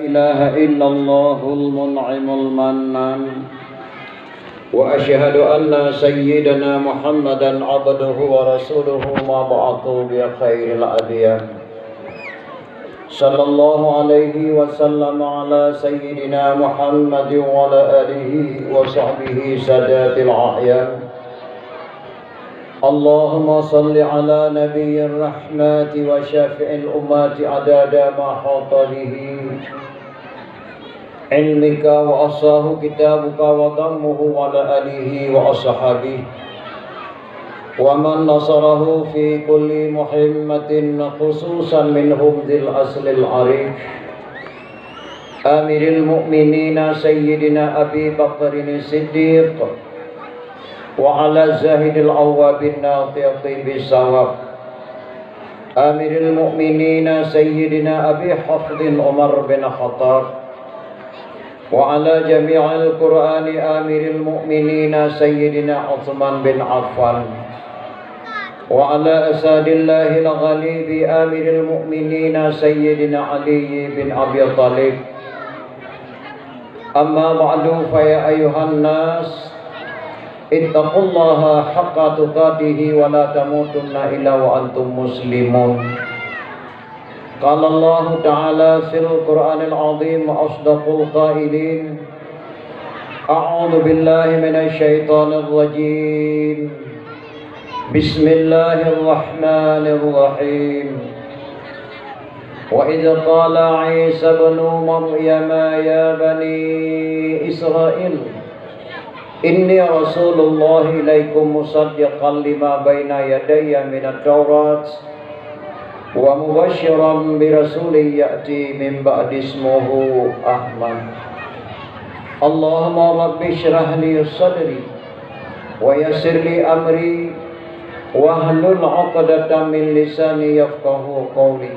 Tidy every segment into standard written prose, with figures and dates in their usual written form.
إله إلا الله المنعم المنان وأشهد أن سيدنا محمدا عبده ورسوله مبعوث بخير الأديان صلى الله عليه وسلم على سيدنا محمد وعلى آله وصحبه سادات الأعيان. اللهم صل على نبي الرحمة وشافع الأمة عدد ما حاط به علمك وأصاه كتابك وضمه على آله وأصحابه ومن نصره في كل مهمة خصوصا منهم ذي الأصل العريف أمير المؤمنين سيدنا أبي بكر الصديق وعلى الزاهد العواب الناطق بالصواب أمير المؤمنين سيدنا أبي حفظ عمر بن الخطاب وعلى جميع القرآن أمير المؤمنين سيدنا عثمان بن عفان وعلى أساد الله الغالب أمير المؤمنين سيدنا علي بن أبي طالب. أما بعد فيا أيها الناس اتقوا الله حق تقاته ولا تموتن إلا وأنتم مسلمون. قال الله تعالى في القرآن العظيم أصدق القائلين أعوذ بالله من الشيطان الرجيم بسم الله الرحمن الرحيم. وإذ قال عيسى بن مريم يا بني إسرائيل إني رسول الله إليكم مصدقا لما بين يدي من التوراة ومبشرا برسول يأتي من بعد اسمه أحمد. اللهم رب اشرح لي صدري ويسر لي أمري واحلل عقدة من لساني يفقه قولي.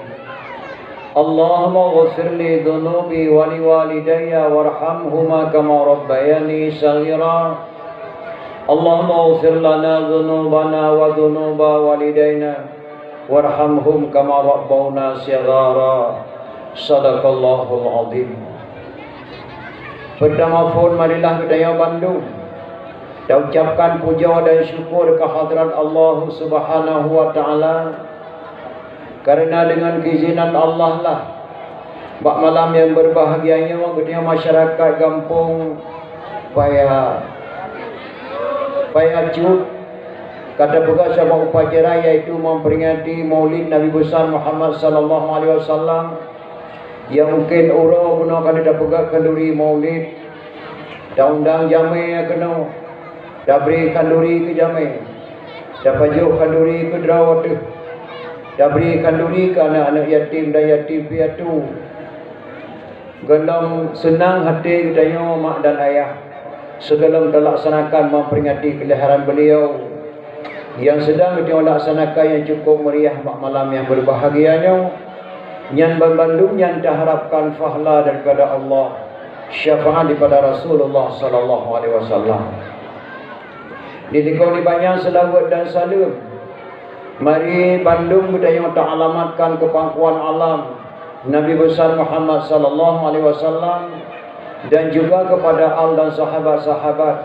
اللهم اغفر لي ذنوبي ولوالدي وارحمهما كما ربياني صغيرا. اللهم اغفر لنا ذنوبنا وذنوب والدينا وارحمهم كما ربونا صغارا. Sadaqallahul azim. Pertama pun marilah budaya Bandung kita ucapkan puja dan syukur kehadirat Allah Subhanahu wa taala, karena dengan keizinan Allah lah bak malam yang berbahagianya ketika masyarakat kampung paya cut kata pegas sama upacara yaitu memperingati Maulid Nabi besar Muhammad sallallahu alaihi wasallam yang mungkin orang gunakan dah pegas kenduri Maulid dah undang jamai kena dah beri kenduri ke jamai dah pajuk kenduri ke derawat dah beri kenduri ke anak-anak yatim dan yatim piatu. Gelam senang hati katanya mak dan ayah segala terlaksanakan memperingati kelahiran beliau yang sedang kita laksanakan yang cukup meriah malam yang berbahagianya. Nyan Bandung yang diharapkan fahla daripada Allah, syafaat daripada Rasulullah sallallahu alaihi wasallam. Dikau banyak selawat dan salam. Mari Bandung budaya ta'alamatkan kepangkuan alam Nabi besar Muhammad sallallahu alaihi wasallam dan juga kepada al dan sahabat-sahabat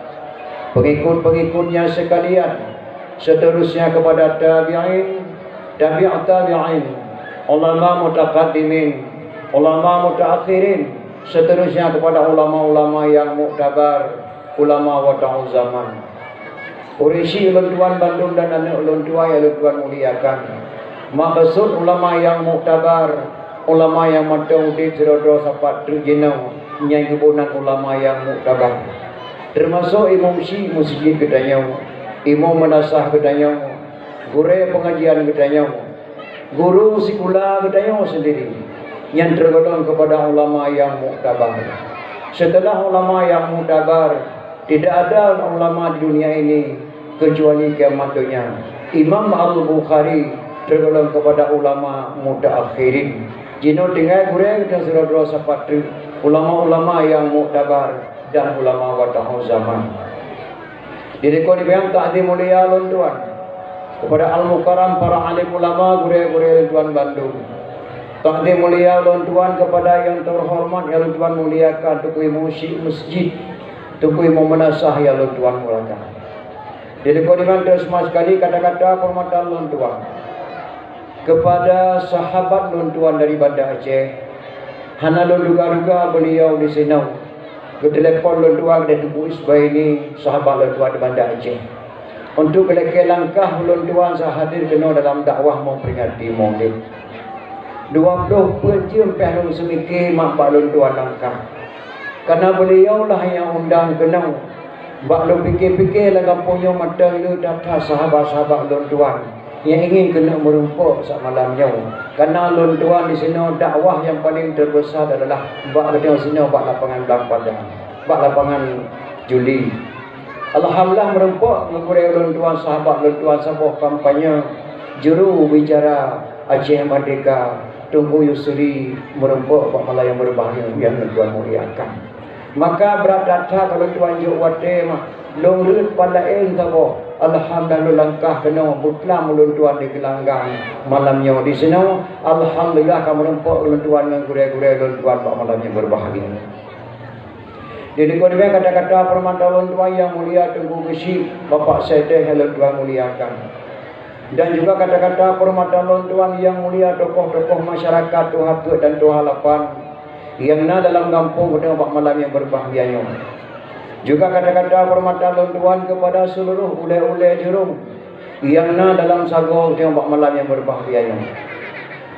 pengikut-pengikutnya sekalian, seterusnya kepada tabi'in, tabi'at tabi'in, ulama mutaqaddimin, ulama mutaakhirin, seterusnya kepada ulama-ulama yang muktabar, ulama wada'u zaman. Urisi ulun tuan Bandung dan anak ulun tua yang ulun tuan muliakan. Maksud ulama yang muktabar, ulama yang matang di serodro sapat terjenau, nyai kebunan ulama yang muktabar. Termasuk imam syi masjid kedanyau, imam menasah kedanyau, guru pengajian kedanyau, guru sekolah kedanyau sendiri yang tergolong kepada ulama yang muktabar. Setelah ulama yang muktabar, tidak ada ulama di dunia ini kecuali kiamat dunia. Imam Al-Bukhari tergolong kepada ulama mutaakhirin. Jino tinggal gureng dan surat-surat sapatri ulama-ulama yang muktabar dan ulama wada'u zaman. Jadi kau dibayang ta'zim mulia tuan kepada Al-Mukarram para alim ulama gureng-gureng tuan Bandung. Takdir mulia ulun tuan kepada yang terhormat yang ulun tuan muliakan Tukui Musyid Masjid, Tukui Memenasah yang ulun tuan muliakan. Jadi kodiman terus mas sekali kata-kata permata ulun tuan kepada sahabat ulun tuan dari Banda Aceh. Hana ulun duga-duga beliau di sini. Ke telefon ulun tuan dan Tuku Isbai ini sahabat ulun tuan di Banda Aceh. Untuk kelakar langkah ulun tuan sahadir kena dalam dakwah memperingati Maulid. 20 jam pelung semikir mak balun tuan langkah. Karena beliau lah yang undang kena. Bak lu fikir-fikir lah punya mata lu data sahabat-sahabat lun tuan yang ingin kena merumpuk saat malamnya. Karena lun tuan di sini dakwah yang paling terbesar adalah bak di sini bak lapangan Padang, bak lapangan Juli. Alhamdulillah merumpuk mengurai lun tuan sahabat lun tuan sebuah kampanye juru bicara Aceh Merdeka Tunku Yusri merumpuk bak malam yang berbahaya yang lun tuan muliakan. Maka berat data kalau tuan juk wate mah longlut pada sabo. Alhamdulillah langkah kena butlam ulun tuan di gelanggang malamnya di sini. Alhamdulillah kamu nampak ulun tuan dengan gure-gure ulun tuan pak malamnya berbahagia. Jadi kau dengar kata-kata permata ulun tuan yang mulia Tengku Besi Bapak Sedeh ulun tuan muliakan. Dan juga kata-kata permata ulun tuan yang mulia tokoh-tokoh masyarakat Tuhan dan Tuhan Lapan yang na dalam kampung pada malam yang berbahagianya. Juga kata-kata permata lun tuan kepada seluruh ulai-ulai jurung yang na dalam sago pada malam yang berbahagianya.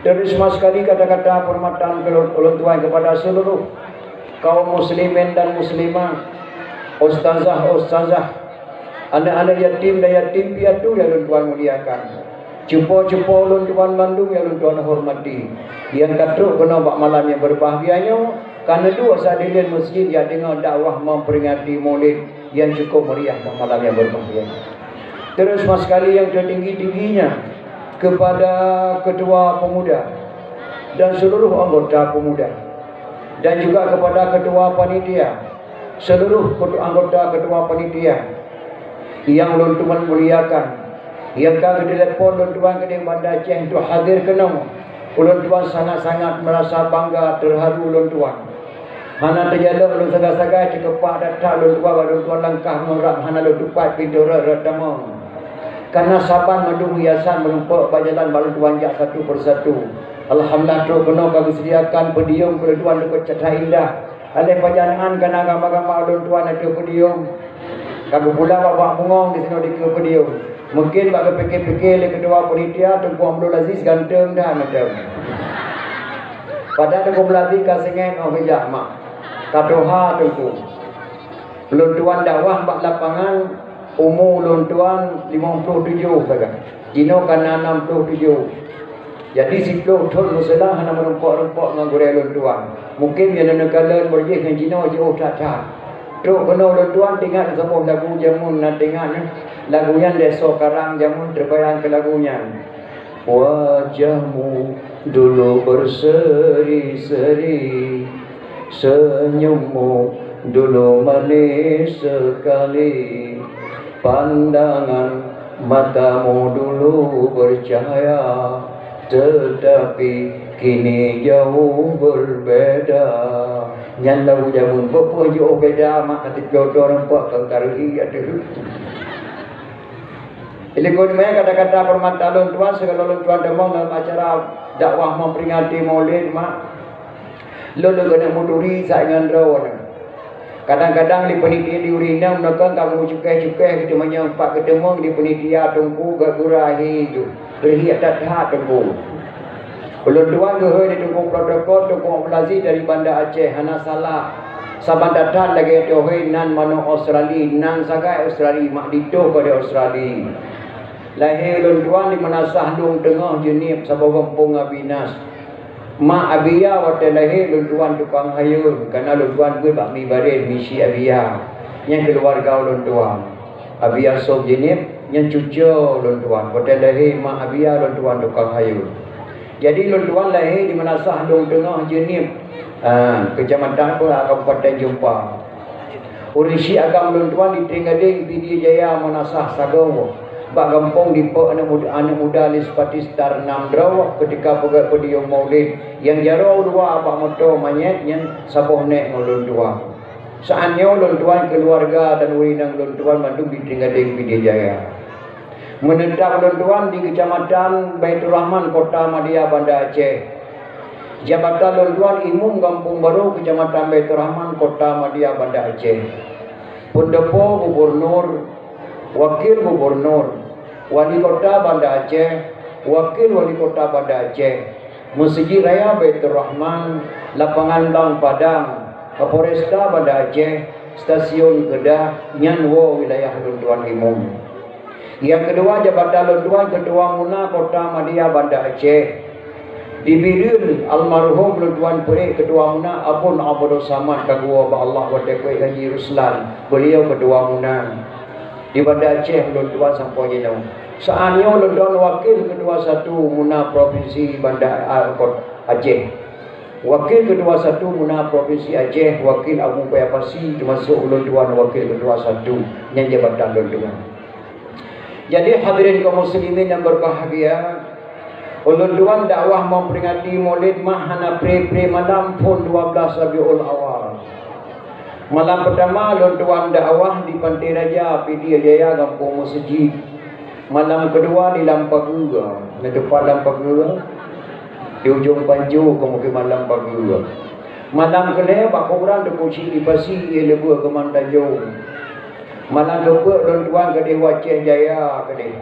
Terus mas sekali kata-kata permata lun tuan kepada seluruh kaum muslimin dan muslimah, ustazah, anak-anak yatim dan yatim piatu yang lun tuan muliakan. Cupo-cupo lun tuan Bandung yang lun tuan hormati. Yang katruk kena bak malam yang berbahagianya karena dua sadilian masjid yang dengar dakwah memperingati Maulid yang cukup meriah bak malam yang berbahagia. Terus mas sekali yang tertinggi-tingginya kepada ketua pemuda dan seluruh anggota pemuda dan juga kepada ketua panitia, seluruh anggota ketua panitia yang lun tuan muliakan. Yang kami telefon lun tuan ke Banda Aceh untuk hadir kena. Ulun tuan sangat-sangat merasa bangga terharu ulun tuan. Hana terjala ulun saga-saga cekepak datang ulun tuan langkah merak hana ulun tupat pintu retamang. Karena saban madu hiasan menumpuk bajalan ulun tuan jak satu persatu. Alhamdulillah tu kena kami sediakan podium ulun tuan dekat Cetha Indah. Alih pajangan kena gambar-gambar ulun tuan ada podium. Kami pula bawa bungong di sini di podium. Mungkin bagi fikir-fikir oleh kedua panitia Tengku Abdul Aziz ganteng dah macam. Pada Tengku Melati kasengen oh kejap mak. Katoha Tengku. Lun tuan dakwah bak lapangan umur lun tuan 57 saja. Jino kana 67. Jadi situ thon musela hana merumpuk-rumpuk dengan gure lun tuan. Mungkin yang negara berjih dengan jino jauh tak. Tu kena ulun tuan tengok sebuah lagu jamun nak tengok lagu yang Deso Karang jamun terbayang ke lagunya. Wajahmu dulu berseri-seri, senyummu dulu manis sekali, pandangan matamu dulu bercahaya, tetapi kini jauh berbeda. Nyan lagu jamun bopo jauh beda mak katik jodoh nampak kengkari ada. Jadi kau ni kata-kata permata lun tuan segala lun tuan demong dalam acara dakwah memperingati Maulid mak. Lun kena muduri saingan rawan. Kadang-kadang di penitia di Urinam mereka kamu cukai-cukai kita menyempak ketemu di penitia Tengku gagurahi itu. Berhiat tak Tengku. Ulun tuan ke di Tengku protokol Tengku Abdulaziz dari Banda Aceh hana salah. Saban datang lagi tu nan mano Australia, nan sagai Australia, mak dito ke di Australia. Lahir ulun tuan di Menasah Lung Tengah Jenip sabau kampung Abinas. Mak Abia waktu lahir ulun tuan tukang hayun karena ulun tuan gue bak mi barin misi Abia. Yang keluarga ulun tuan. Abia sob Jenip yang cucu ulun tuan. Waktu lahir mak Abia ulun tuan tukang hayun. Jadi ulun tuan lahir di Menasah Lung Tengah Jenip. Kecamatan Kabupaten Jombang. Urisi agam ulun tuan di Tringgading Pidi Jaya Menasah Sagau. Bak kampung di anak muda li sepati star 6 draw ketika pegat pedium maulid yang jaro dua abak moto manyet yang saboh nek ngulun dua. Saatnya ulun tuan keluarga dan urinang ulun tuan Bandung di Gading Pidijaya. Menetap ulun tuan di Kecamatan Baitur Rahman Kota Madia Banda Aceh. Jabatan ulun tuan Imum Kampung Baru Kecamatan Baitur Rahman Kota Madia Banda Aceh. Pendepo Gubernur, Wakil Gubernur, Wali Kota Banda Aceh, Wakil Wali Kota Banda Aceh, Masjid Raya Baitur Rahman, Lapangan Bang Padang, Kapolresta Banda Aceh, Stasiun Kedah, Nyanwo wilayah Lunduan Imum. Yang kedua Jabatan Lunduan Ketua Muna Kota Madia Banda Aceh. Dibidun almarhum Lunduan Puri Ketua Muna Abun Abdul Samad Kagua Ba Allah wa Tekwe Haji Ruslan. Beliau Ketua Muna di Banda Aceh Lunduan sampai jenau. Saatnya Lunduan Wakil Ketua 1 Muna Provinsi Banda Aceh. Wakil Ketua 1 Muna Provinsi Aceh, Wakil Abu Payapasi termasuk Lunduan Wakil Ketua 1 yang Jabatan Lunduan. Jadi hadirin kaum muslimin yang berbahagia, Lunduan dakwah memperingati Maulid Mahana pre malam pun 12 Rabiul Awal. Malam pertama Lunduan dakwah di Pantai Raja PD Jaya Kampung Masjid. Malam kedua di Lampagura, di depan Lampagura. Di ujung Panju kemukiman Lampagura. Malam kelima bakuran de kuci di Pasi ia lebur ke Mantajung. Malam kedua Lunduan ke Dewa Aceh Jaya ke.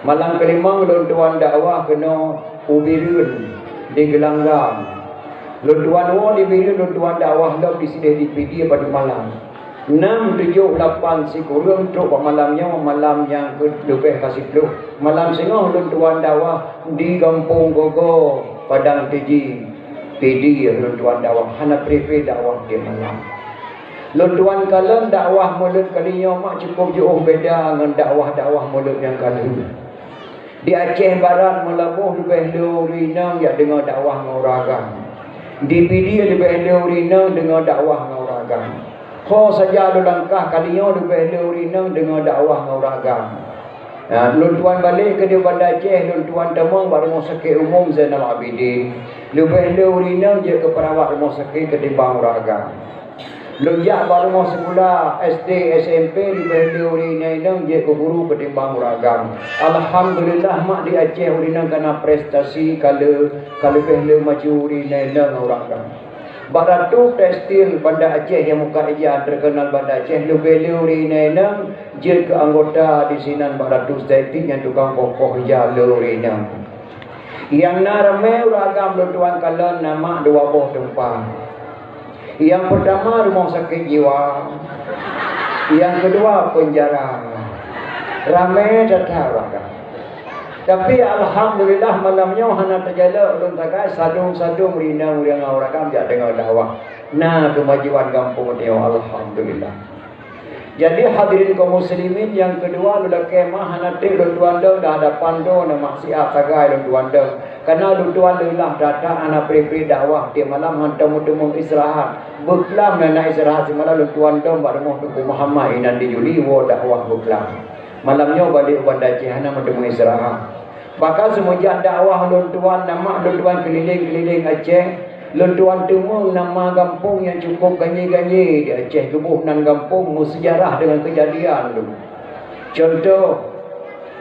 Malam kelima Lunduan dakwah kena Ubirun di Gelanggang. Lunduan di Ubirun Lunduan dakwah dah di sini di PD pada malam. 6, 7, 8 si kurang tu malamnya malam yang lebih kasih tu. Malam sengah Lunduan dakwah di Kampung Gogo Padang Teji PD Lunduan dakwah hana prefe dakwah dia malam. Lunduan kalam dakwah mulut kalinya mak cukup jauh beda dengan dakwah mulut yang kali. Di Aceh Barat melabuh lebih leurinang ya dengan dakwah ngauragan. Di PD lebih leurinang dengan dakwah ngauragan. Kau saja ada langkah kalinya lebih leurinang dengan dakwah ngauragan. Lunduan balik ke dia Banda Aceh, Lunduan Damang pada rumah sakit umum Zainal Abidin. Lebih leurinang je ke perawat rumah sakit ketimbang uragan. Lunjak pada rumah sekolah SD, SMP lebih leurinang je ke guru ketimbang uragan. Alhamdulillah mak di Aceh urinang kena prestasi kalau lebih leu maju urinang uragan. Baratu tekstil Banda Aceh yang muka ijaz terkenal Banda Aceh lebih leurinang je ke anggota di sinan Baratu tekstil yang tukang kokoh ijaz leurinang. Yang narame uragam Lunduan kalan nama 2 buah tempat. Yang pertama rumah sakit jiwa. Yang kedua penjara. Ramai datang uragam. Tapi alhamdulillah malamnya hana terjala ulun takai sadu merindang urang uragam jak dengar dakwah. Nah kemajuan kampung dia alhamdulillah. Jadi hadirin kaum muslimin yang kedua lula kemah hana te Lunduan dah hadapan do na maksiat sagai Lunduan dah. Karena Lunduan lelah datang anak pre dakwah dia malam hantar temu istirahat. Beklam nak istirahat semalam Lunduan dah pada rumah Tuku Muhammad inan di Juli wo dakwah beklam. Malamnya balik Banda Aceh hana temu istirahat. Bahkan semenjak dakwah Lunduan nama Lunduan keliling Aceh, Lunduan temu nama kampung yang cukup ganyi-ganyi di Aceh, kebunan kampung sejarah dengan kejadian tu. Contoh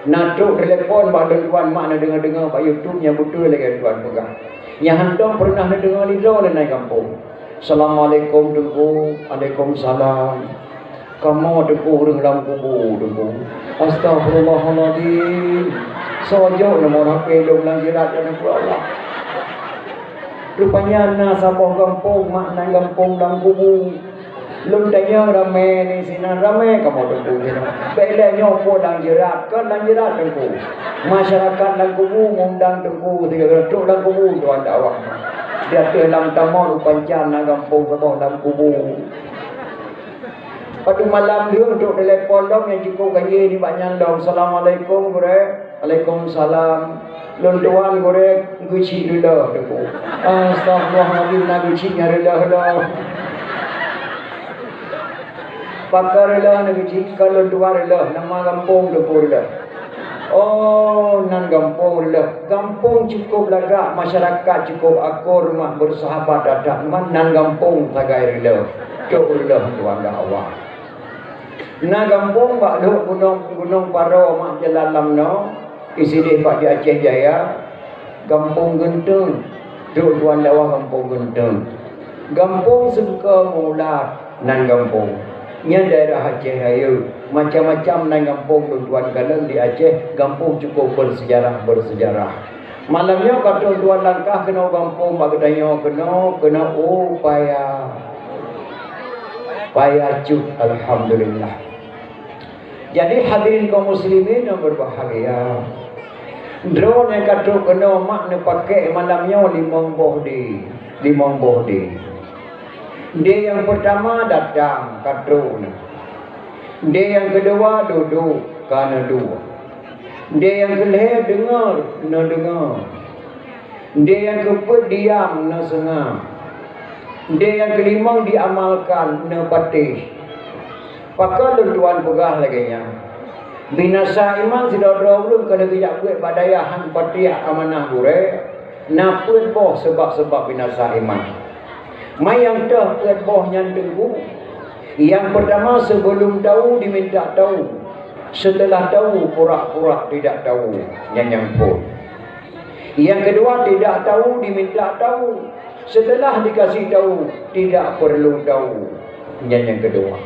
natuk telefon Pak Lunduan mak nak dengar Pak YouTube yang betul lagi Lunduan pegang. Yang hantar pernah nak dengar lido dan naik kampung. Assalamualaikum Tengku, Waalaikumsalam. Kamu Tengku dalam kubur Tengku. Astagfirullahaladzim. Sojok nama orang peluk langjirat dan Allah. Rupanya nak sabah kampung, makna kampung dalam kubur. Lum tanya ramai ni sinan ramai kamu Tengku sini. Baiklah nyopo langjirat, kan langjirat Tengku. Masyarakat dalam kubur ngundang Tengku, tiga ketuk dalam kubur tuan dakwah. Dia dalam tamu rupancan nak kampung sabah dalam kubur. Pada malam dia untuk telefon dong yang cukup gaji ni banyak dong. Assalamualaikum gure. Waalaikumsalam. Lunduan gure guci dulu Tengku. Astagfirullahaladzim nak guci nyarilah. Pakar lah nak guci kalau Lunduan lah nama kampung Tengku dah. Oh, nan kampung lah. Kampung cukup lagak, masyarakat cukup akur, rumah bersahabat dadak. Nan kampung tagai rela. Cukulah tuan dakwah. Nan kampung bak duk gunung Paro mak jalalam no. Isi dia pak di Aceh Jaya. Kampung Genteng. Duk tuan dakwah kampung Genteng. Kampung suka mula nan kampung. Nya daerah Aceh Jaya. Macam-macam nan kampung tuan kalau di Aceh, kampung cukup bersejarah. Malamnya kata tuan langkah kena kampung bagi tanya kena payah cut alhamdulillah. Jadi hadirin kaum muslimin yang berbahagia. Drone yang kata kena mak ne pakai malamnya limong boh di. Dia yang pertama datang kata dia yang kedua duduk kerana dua. Dia yang kelihatan dengar. Dia yang keempat diam sengah. Dia yang kelima diamalkan patih. Pakal tuan pegah lagi nya. Binasa iman sudah belum kena kejak buat badayahan patih amanah gure. Naput boh sebab binasa iman. Mai yang dah puat boh nyandeng bu. Yang pertama sebelum tahu diminta tahu. Setelah tahu pura-pura tidak tahu. Yang pun. Yang kedua tidak tahu diminta tahu. Setelah dikasih tahu tidak perlu tahu. Yang kedua.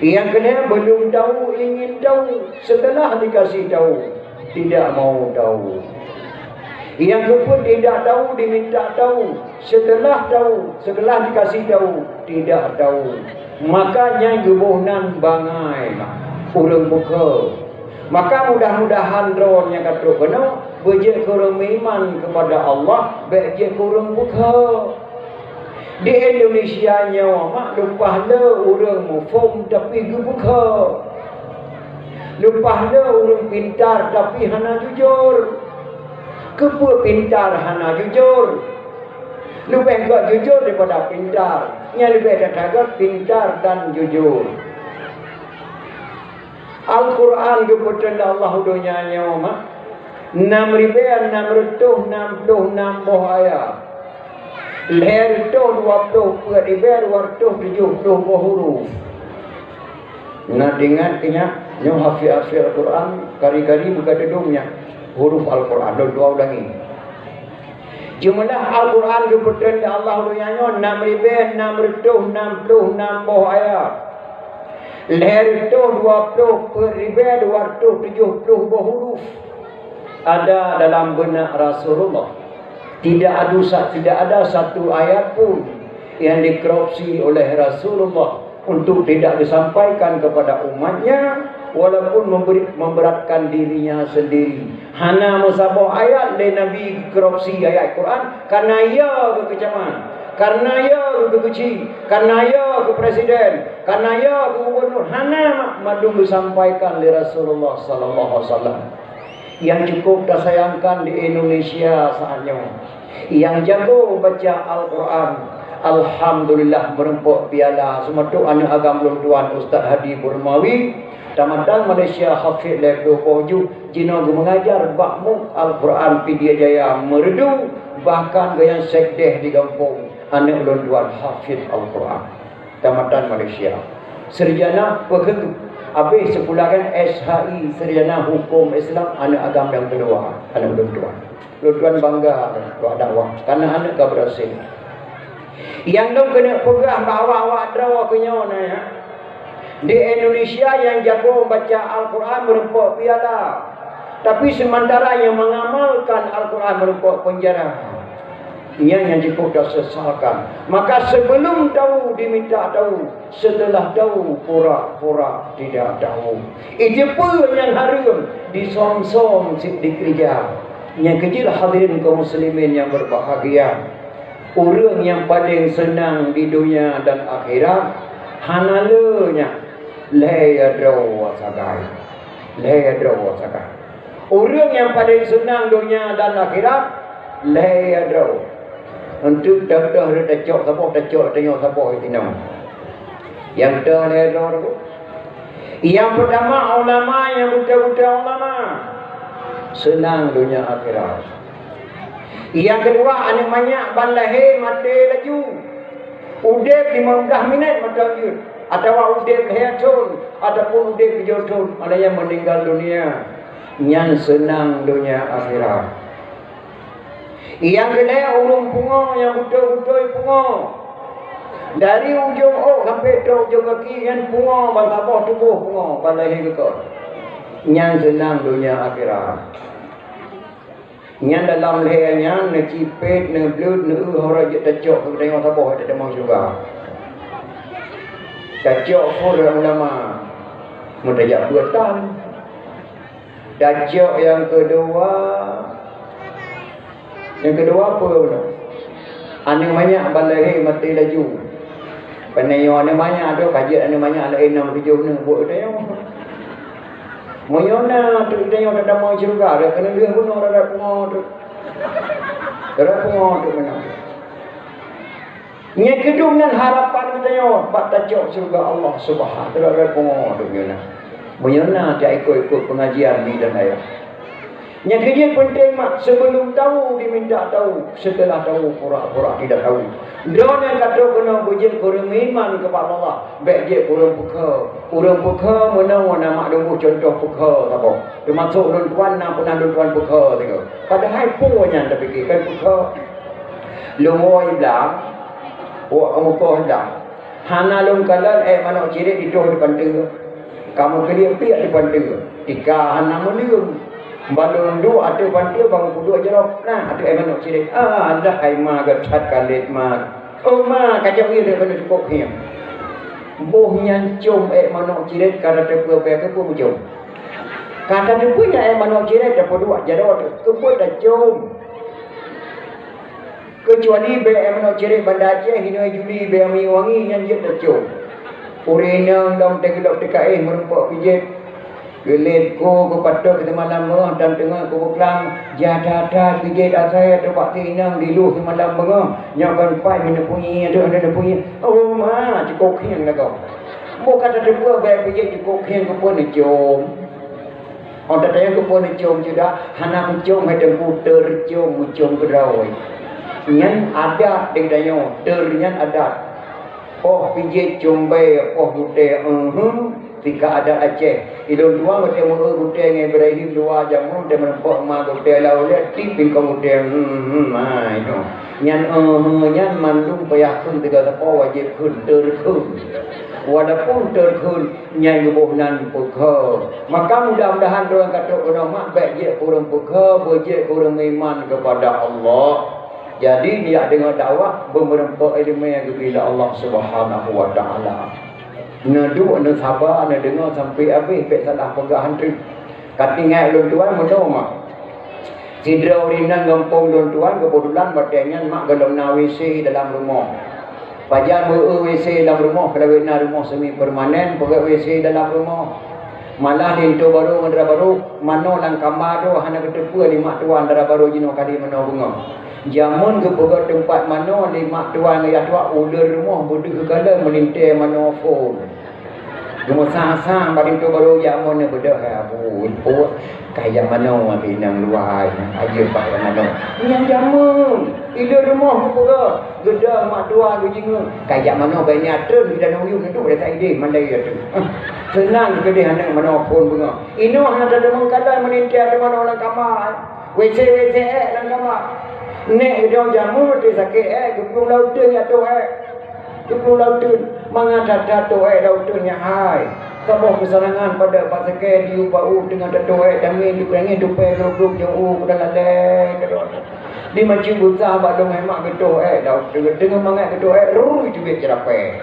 Yang kedua belum tahu ingin tahu. Setelah dikasih tahu tidak mau tahu. Yang kedua tidak tahu diminta tahu. Setelah dikasih tahu tidak tahu. Makanya gebunan bangai urang buka. Maka mudah-mudahan drone yang kata kena bejek kurang iman kepada Allah, bejek kurang buka. Di Indonesia nya mak lupa le urang mufum tapi gebuka. Lupa le urang pintar tapi hana jujur. Kepa pintar hana jujur. Lebih enggak jujur daripada pintar. Yang lebih terdapat pintar dan jujur. Al-Quran keputusan Allah dunyanya mak 6,666 ayat. Leher itu 20,270 huruf. Nah dengan yang hafid Al-Quran kari-kari buka dedungnya huruf Al-Quran dua ulangi. Jumlah Al-Quran keputusan Allah dunyanya 6,666 ayat. Leher itu 20,270 huruf. Ada dalam benak Rasulullah. Tidak ada satu ayat pun yang dikorupsi oleh Rasulullah untuk tidak disampaikan kepada umatnya, walaupun memberatkan dirinya sendiri. Hana musabah ayat le Nabi korupsi ayat Quran karena ia kekecaman, karena ia kekecil, karena ia ke presiden, karena ia ke gubernur. Hana madung disampaikan oleh Rasulullah sallallahu alaihi wasallam. Yang cukup disayangkan di Indonesia saatnya, yang jago baca Al-Quran, alhamdulillah merempuk piala. Sematu anak agam Tuan Ustaz Hadi Burmawi, Tamatan Malaysia Hafid Lekdo Poju, Jino mengajar bakmu Al-Quran Pidia Jaya merdu, bahkan gaya sekdeh di kampung anak Tuan Hafid Al-Quran Tamatan Malaysia. Serjana begitu. Habis sepulakan SHI Sarjana Hukum Islam anak agam yang kedua, anak Tuan. Tuan bangga buat dakwah karena anak kau berhasil. Yang dong kena pegang bawa drawa kenyona ya. Di Indonesia yang jago membaca Al-Quran merempuk piala. Tapi sementara yang mengamalkan Al-Quran merempuk penjara. Yang cukup dah sesalkan. Maka sebelum tahu diminta tahu, setelah tahu pura-pura tidak tahu. Itu pun yang harum disong-song di kerja. Yang kecil hadirin kaum muslimin yang berbahagia. Orang yang paling senang di dunia dan akhirat hanalanya layadra sakai. Orang yang paling senang dunia dan akhirat layadra. Untuk dah cok tengok siapa itu nama. Yang dah layadra tu. Yang pertama ulama yang buta-buta ulama. senang dunia akhirat. Yang kedua, anak banyak ban lahir mati laju. Udep 15 minit mata lanjut. Atau udep heatun ataupun udep jotun. Ada yang meninggal dunia. Yang senang dunia akhirat. Yang kedua, urung pungo yang betul-betul pungo. Dari ujung sampai ke ujung kaki yang pungo, bawah tubuh pungo, ban lahir kekal. Yang senang dunia akhirat. Yang dalam lehernya necipet, neblut, orang je tacok ke tengok sabah tak ada mau juga. Tacok pun ulama mutajak buatan. Tacok yang kedua apa pula? Ane banyak balai mati laju. Penayo ane banyak ada kajian ane banyak lain 6 7 ni buat dia. Moyona tu dia yang ada mau juga ada kena dia pun orang ada pungo tu. Ada pungo tu mana. Nya kedung nan harapan kita yo bak tajok surga Allah Subhanahu wa taala pungo tu moyona. Moyona dia ikut pengajian ni dan ayah. Yang kerja penting mak sebelum tahu diminta tahu, setelah tahu pura-pura tidak tahu. Dia yang kata kena bujik kurang iman kepada Allah, baik je kurang peka mana mak dulu contoh peka apa. Termasuk orang tuan nak pernah orang tuan peka tengok. Padahal punya tak fikirkan peka. Lumoi bilang, kamu kau hendak. Hana lum kalan mana ciri itu depan tu. Kamu kena piak depan tu. Tika hana mulium. Balon du ada bantu bang kudu aja roh nah ada mana ciri ada kaima gacat kalit mak ma kacau dia benda cukup hiam boh nyancum mana ciri kada tepu ke pun jom kata dia punya mana ciri dapat dua jaro ke pun dah jom kecuali be mana ciri banda Aceh hino Juli be ami wangi yang dia dah jom urina dom tegelok dekat merempak pijit gelit ko patok kita malam mengah dan tengah ko beklang jadada pijit asai atau pak tinang dilu semalam mengah nyakan pai mana punyi ada punyi ma cukup hiang lah kau mau kata dua baik pijit cukup hiang ko pun jom orang tanya ko pun jom juga hana jom ada puter jom berau nyan ada dengdayo ternya ada pijit jombe bute Tika ada Aceh. Ilun dua macam mana gute dengan Ibrahim dua jamu dia menempat mak gute lau lihat tipin kau gute itu. Nyan mandung payah kun tiga tapo wajib kun terkun. Walaupun terkun nyan gebuhnan pukha. Maka mudah-mudahan orang kata orang mak baik je kurang pukha, baik kurang iman kepada Allah. Jadi dia dengan dakwah bermerempak ilmu yang bila Allah Subhanahu wa taala. Nadu anu sabar anu dengar sampai habis pek salah pegahan tu. Katingai lun tuan mono mak. Sidra urinan gampung lun tuan kebetulan badannya mak galon na WC dalam rumah. Pajar WC dalam rumah kalau rumah semi permanen pakai WC dalam rumah. Malah lintu baru mandra baru mano lang kamar tu hana ketepu lima tuan dara baru jino kali mano bunga. Jamun ke pegat tempat mano lima tuan ya tua ular rumah bodoh kegala melintai mano phone. Cuma sang-sang baru tu baru jamun ni bodoh abu kayak mano pinang luar aja pak mano. Yang jamun ular rumah pegat gedang mak tua gejinga kayak mano banyak terus kita nak uyun tu dah tak ide mandai tu. Senang juga dia hendak mana phone bunga. Ino hendak ada mengkata menintai ada mana orang kamar. WC dalam kamar. Nek dia jamu tu sakit kepung laut tu ya tu kepung laut tu mengada tu laut tu nya hai. Kabah kesarangan pada pak sakit diu bau dengan tu dami di kurangnya dupe grup jauh dalam lek di macam buta abak dong emak geto laut tu dengan mangat geto rui tu biar cerape.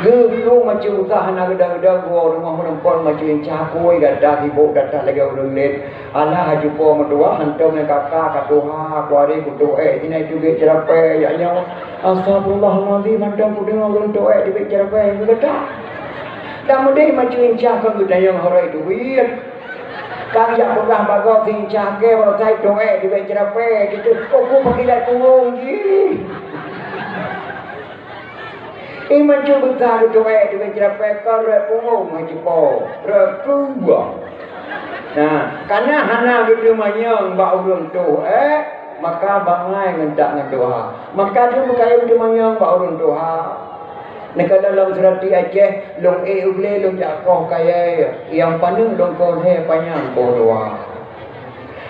Lu macam usaha nak gedang-gedang gua rumah perempuan macam yang cakoi gadah ibu gadah lagi orang lain. Alah jumpa medua hantam dengan kakak katuha kuari kutu sini tu biar cerape ya nya. Astagfirullahalazim hantam ku dengar orang tu di biar cerape gadah. Dah mudai macam yang cakap ku dayang horai tu biar. Kang jak pegah bagau sing cake orang tai tu di biar cerape gitu. Aku pakilat kurung ji. Macam besar tu dia cerapkan repung macam po. Rekubah. Nah, karena hana gitu manyang ba urun tu maka bangai ngendak ngedoa. Maka dia berkaya di manyang ba urun tuha. Nekala dalam surat Aceh long uble long jakoh kaya yang pandang long kon he panjang ko doa.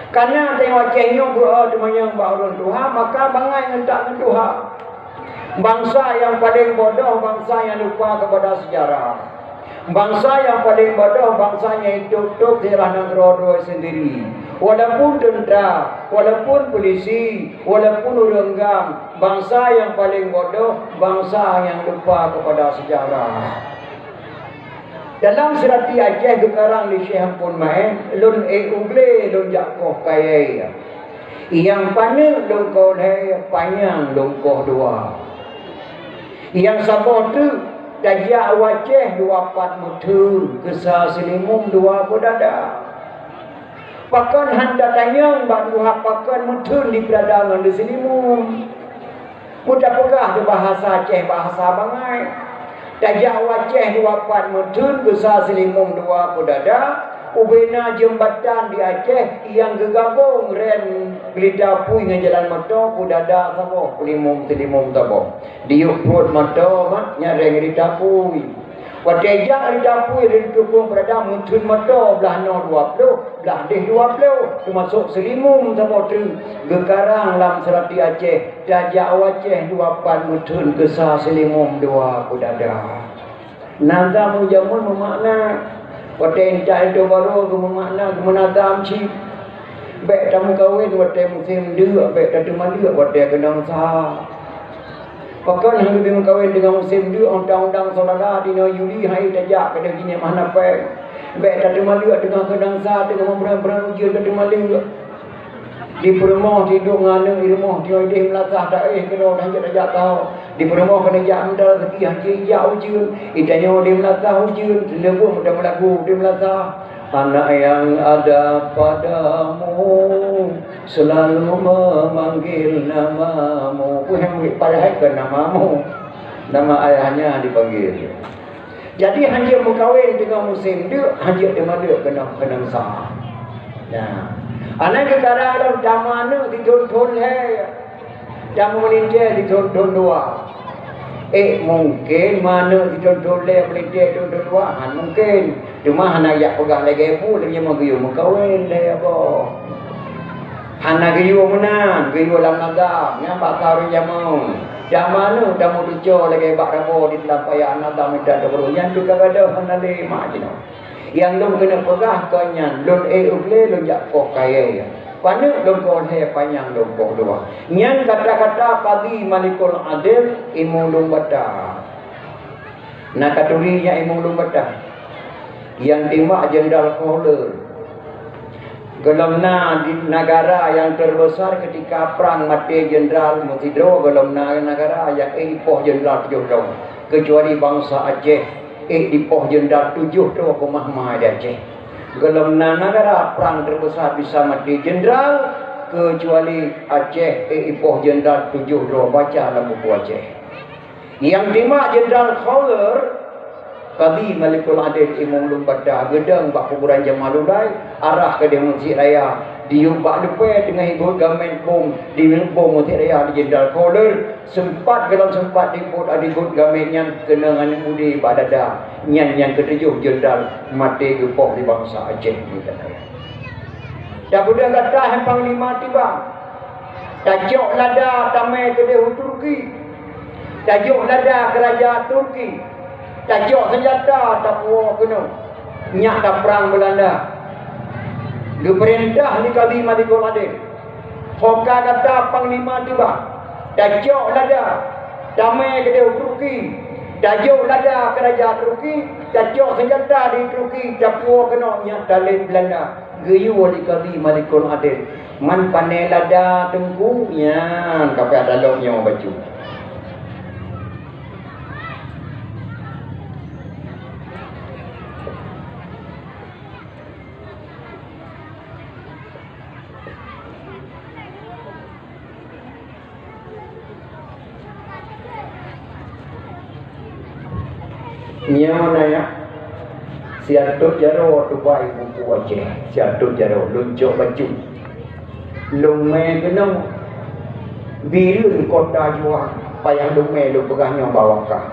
Karena tengok Aceh nyo berdoa di manyang ba urun tuha, maka bangai ngendak ngedoa. Bangsa yang paling bodoh, bangsa yang lupa kepada sejarah. Bangsa yang paling bodoh, bangsanya hidup-hidup di ranah rodo sendiri. Walaupun tentera, walaupun polisi, walaupun urenggam, bangsa yang paling bodoh, bangsa yang lupa kepada sejarah. Dalam surat Aceh gekarang di Syekh pun main, lun uble lun jakoh kaya. Yang panjang lun kau panjang lun kau dua. Yang sabah tu dajak wajah 24 mutu kesal selimum 2 podada. Pakan handa tanyang bak duha pakan mutu di peradangan di selimum. Mudah pegah di bahasa Aceh bahasa bangai. Dajak wajah 24 mutu kesal selimum 2 podada. Ubena jembatan di Aceh yang gegabung ren gelita pui dengan jalan motor podada sama pelimum tabo. Diuk perut motor mak nyareng gelita pui. Wadejak gelita pui ren tukung berada mutun motor belah no 20, belah deh 20 termasuk selimum sama tu gekarang lam serati Aceh dajak wajah 24 mutun kesah selimum 2 podada. Nazam jamun memakna Waten cai tu baru kemakna kemenadam ci. Baik tamu kahwin waten musim dia, baik tatu mandi waten kenang sah. Pakan hang lebih kahwin dengan musim dia undang-undang saudara di no Yuli hai tajak pada gini mana baik. Baik tatu mandi dengan kenang sah dengan memberan-beran ujian tatu mandi. Di perumah tidur ngana di rumah dia ide melatah tak kena dah tajak tahu. Di perumah kena jak mendal segi haji jak ujian. Idanya dia melatah ujian, lebu mudah melaku dia melatah. Anak yang ada padamu selalu memanggil namamu. Yang padahal ke namamu. Nama ayahnya dipanggil. Jadi hanya berkahwin dengan musim dia, hanya dia kena sah. Nah. Anak negara dalam damana ditun-tun hai. Damu meninjau ditun-tun dua. Mungkin mana ditun-tun le meninjau ditun-tun dua. Mungkin. Cuma anak yak pegang lagi pun dia mau gayu mengkawin le apa. Anak gayu mana? Gayu dalam nagam. Yang bakar jamu. Damana damu dijo lagi bak rabo di dalam payah anak damu dah baru. Yang tu kadang anak le mak je. Yang lom kena pegah kanyan lon uble lon jakoh kaya. Pana lon kon he panjang lon koh dua. Nyan kata-kata pagi malikul adil imung lom bata. Nak katurinya imung lom bata. Yang timak jenderal Kohler. Gelamna di negara yang terbesar ketika perang mati jenderal Mutidro gelamna negara yang ipoh jenderal 7 tahun. Kecuali bangsa Aceh di poh jenderal 7 tu aku mahmah dia Aceh. Gelamna negara perang terbesar bisa mati jenderal kecuali Aceh poh jenderal 7 tu baca dalam buku Aceh. Yang timak jenderal Khawler Kadi Malikul Adil Imam Lumbada gedang bak kuburan Jamalulai arah ke Masjid Raya diubah depan dengan hidup gamen bom di bom Masjid Raya di Jenderal Khawler sempat diput adikut gamen yang kena dengan budi badada yang ketujuh jenderal mati gepok di bangsa Aceh ni kata. Dah budak kata yang panglima tiba. Tajuk lada tamai ke Turki. Tajuk lada kerajaan Turki. Tajuk senjata tak puas kena. Nyak tak perang Belanda. Dia perintah ni kali Malikul Adil. Hoka kata panglima tiba. Tajuk lada damai ke Turki. Tajuk lada kerajaan Turki. Tajuk senjata di Turki tak puas kena. Nyak dalil Belanda. Geyu wali kali Malikul Adil. Man panel lada tengku. Yang kapai ada loknya orang baju. Nya mana ya? Siatut jaro tu baik buku Aceh. Siatut jaro luncuk baju. Lume kena birun kota juang. Payah lume lu pegahnya bawakah.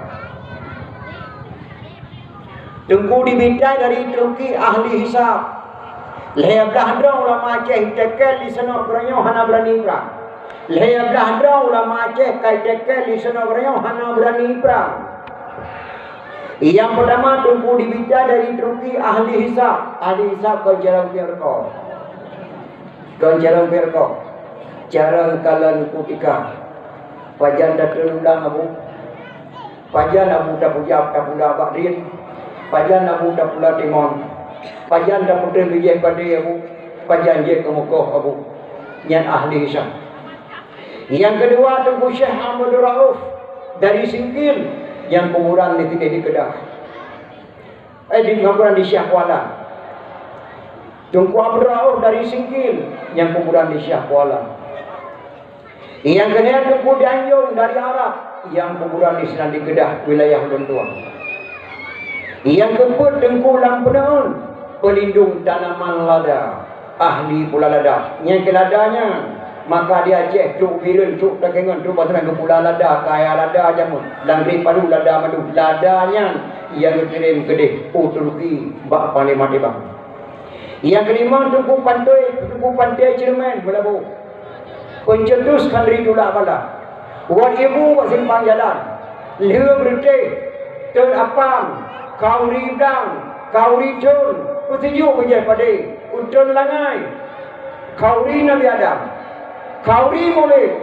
Tunggu diminta dari Turki ahli hisab. Leher belah ulama Aceh tekel di sana beranyo hana berani perang. Leher belah ulama Aceh kai tekel di sana beranyo hana berani perang. Yang pertama tunggu diminta dari Turki ahli hisab. Ahli hisab kau jarang berkau. Kau jarang berkau. Jarang kalan kutika. Pajan dah terulang abu. Pajan abu dah pujab dah pula bakrin. Pajan abu dah pula timon. Pajan dah putih bijak pada abu. Pajan je kemukoh abu. Yang ahli hisab. Yang kedua tunggu Syekh Ahmad Rauf dari Singkil. Yang kuburan di Kedah. Di kuburan di Syahkuala. Tunggu Abdul Rauf dari Singkil. Yang kuburan di Syahkuala. Yang kedua tunggu Danjung dari Arab. Yang kuburan di sana di Kedah, wilayah Lunduang. Yang keempat tunggu Lampenaun. Pelindung tanaman lada. Ahli pula lada. Yang keladanya. Maka dia Aceh cuk birun cuk dakengan cuk pasal ke pula lada kaya lada jamun langri padu lada madu ladanya yang dikirim ke deh Turki bak pandai mati bang. Yang kelima tuku pantai Cermen Melabu pencetus kandri dula bala wan ibu simpang jalan leu berite ter apam kauri dang kauri jun putuju menjadi pada utun langai kauri Nabi Adam kauri boleh,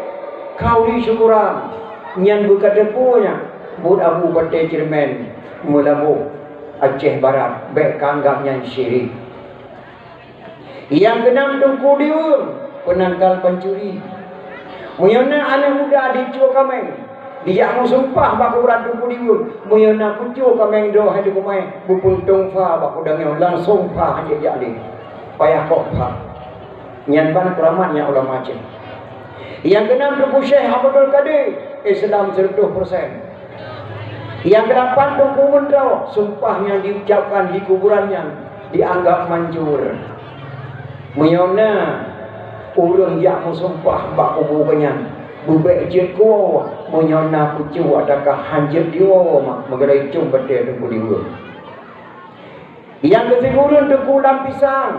kauri syukuran, nyan buka depunya, bud abu pantai Cermen, Melabu, Aceh Barat, bek kanggap nyan syirik. Yang keenam tungku diun, penangkal pencuri. Muyana anak muda dicu kameng, dia mau sumpah baku berat tungku diun. Muyana kucu kameng doh hadi kumai, bupun tungfa baku dangyo langsung fa hanya jadi, payah kok fa. Nyan ban keramatnya ulama Aceh. Yang keenam tunggu Syekh Abdul Qadir Islam 100%. Yang kedelapan tunggu Mundraw sumpah yang diucapkan di kuburannya dianggap manjur. Muyona ulun yang musumpah bak kuburannya bubek je ko muyona kucu adakah hanjir dia mengerai cum bete tunggu diwa. Yang ketiga tunggu lampisang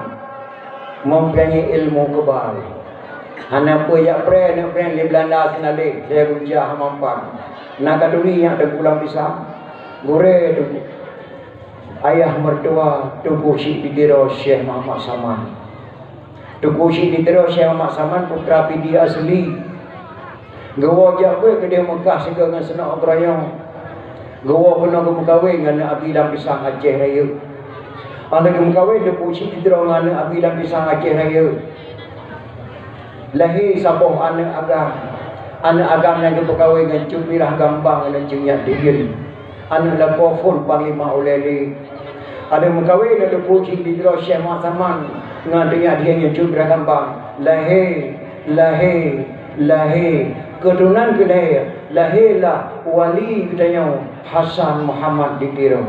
mempunyai ilmu kebal. Anak pun yang nak di Belanda senali saya bujah mampan. Nak kaduri yang ada pulang pisang. Gore tu ayah mertua tunggu si didiro Syekh Muhammad Saman. Tunggu si didiro Syekh Muhammad Saman putra pidi asli. Gawa jabe ke dia Mekah sehingga dengan senak berayang. Gawa pernah kemukawin dengan Abi Lam Pisang Aceh Raya. Anak kemukawin tunggu si didiro dengan Abi Lam Pisang Aceh Raya. Lahir sabuh anak agam yang berkahwin dengan cumirah gambang dan cunyak diri anak lapofun panglima uleli ada berkahwin dengan pucing di Dro Syekh Masaman dengan dia yang cumirah gambang lahir keturunan ke lahirlah wali katanya Hasan Muhammad di Tiro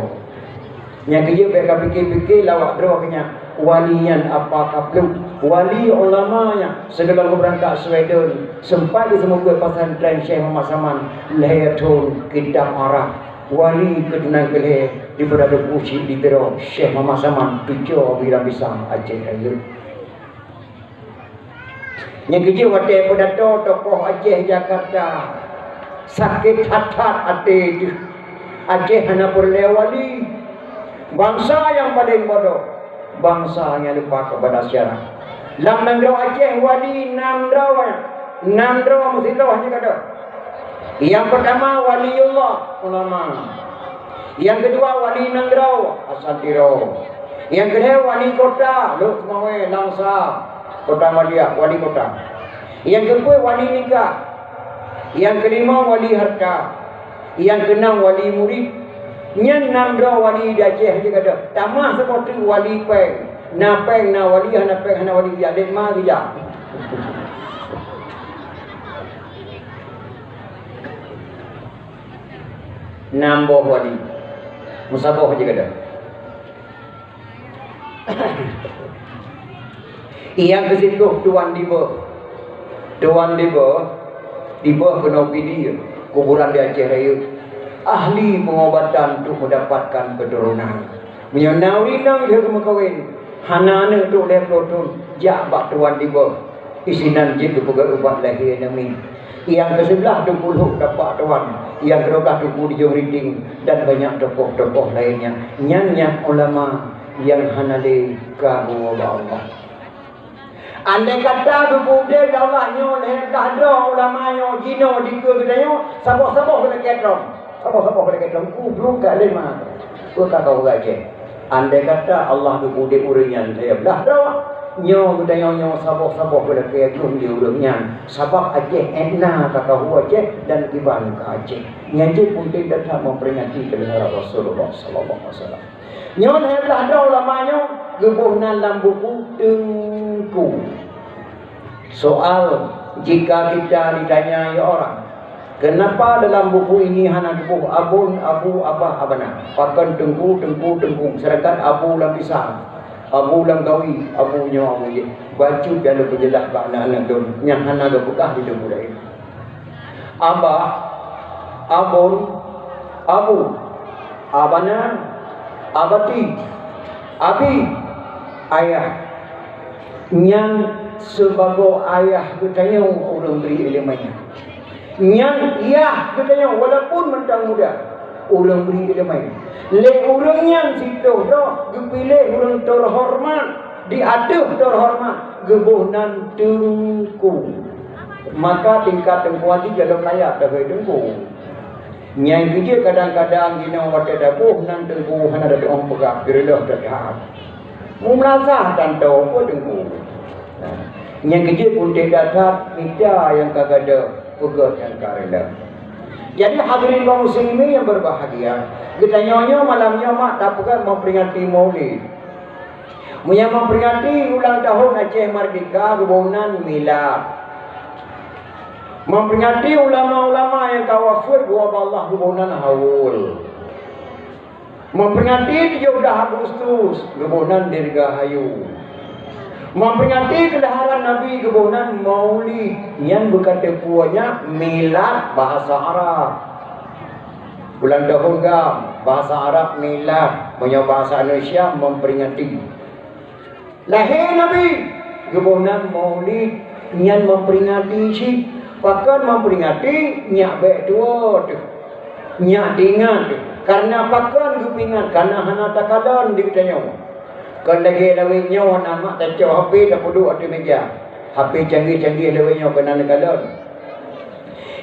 yang kerja mereka fikir-fikir lawak Dro kena walian apakah belum wali ulamanya segala berangkat Sweden sempat di semua pesantren Syekh Muhammad Saman lehetun kitab Arab wali ketunan kelih di berada pusi di Tero Syekh Muhammad Saman tujuh bila pisang Aceh Raya. Yang kerja wadah pedato tokoh Aceh Jakarta sakit hat-hat hati Aceh hanya perlu wali bangsa yang paling bodoh bangsa yang lupa kepada syarat. Lam Nandraw Aceh wali Nandraw mesti tahu hanya kata. Yang pertama waliullah ulama. Yang kedua wali Nandraw Asatiro. Yang kedua wali kota Lukmawe Langsa Kota Madia wali kota. Yang kedua wali nikah. Yang kelima wali harta. Yang keenam wali murid. Nyan Nandraw wali di Aceh dia kata tamah seperti wali peng na peng na wali hana peng hana wali dia dek ma dia nambah wali musabah dia kata Yang ke situ tuan diba. Tuan diba kena pergi kuburan di Aceh Raya. Ahli pengobatan untuk mendapatkan keturunan. Menyenau rinang dia kena kahwin. Hanana tu leh protun jak bak tuan diba. Isinan je kepegat ubat lahir nami. Yang ke sebelah 20 dapat tuan. Yang ke 12 tuku di Jom Riting dan banyak tokoh-tokoh lainnya. Nyanyi ulama yang hanale kamu Allah. Andai kata kemudian Allah nyoleh dah ada ulama yang jino dikau kedanya sabah-sabah kena ketron. Sabah-sabah kena ketron. Belum kat lima. Kau tak tahu gaje. Andai kata Allah kemudian urangnya saya dah dah. Nyo kedanya nyo sabah-sabah kena ketron dia urangnya. Sabah Aceh enak kata hu Aceh dan kiban ke Aceh. Nyanyi pun tidak memperingati kebenaran Rasulullah sallallahu alaihi wasallam. Nyo dah ada ulamanya gebuhnan dalam buku Tengku. Soal jika kita ditanya orang, kenapa dalam buku ini hanya buku abun, abu, abana, pakan tengku, sedangkan abu lam pisang, abu lam gawi, abunya abu je. Baju dalam berjelas anak-anak tu, yang hanya gebukah di dalam budaya. Abah, abun, abu, abana, abati, abi, ayah. Yang sebagai ayah katanya orang beri ilmunya. Yang iya katanya walaupun mentang muda orang beri ilmunya. Le orang yang situ dah dipilih orang terhormat, diaduh terhormat, gebuhnan Tengku. Maka tingkat Tengku hati dalam layak dah Tengku. Yang dia kadang-kadang gina wata dabuh nan Tengku hana ada orang pegak gerelah dah. Mumlazah dan tahu apa Tengku. Yang kecil pun tidak dapat minta yang kagak ada pegat yang karela. Jadi hadirin kaum muslimin yang berbahagia, kita nyonya malamnya mak tak pegat memperingati Maulid. Yang memperingati ulang tahun Aceh Merdeka kebunan milad. Memperingati ulama-ulama yang kawafir buat Allah kebunan haul. Memperingati 17 Agustus kebunan Dirgahayu. Memperingati kelahiran Nabi kebunan Maulid yang berkata puanya milad bahasa Arab. Bulan tahun gam bahasa Arab milad, punya bahasa Indonesia memperingati lahir Nabi kebunan Maulid yang memperingati si bahkan memperingati nyak baik tua tu nyak dingan tu karena pakan gupingan karena hana takalan dikatanya. Kalau lagi lawiknya nama tak cakap HP dah duduk di meja. HP canggih-canggih lawiknya kena galon.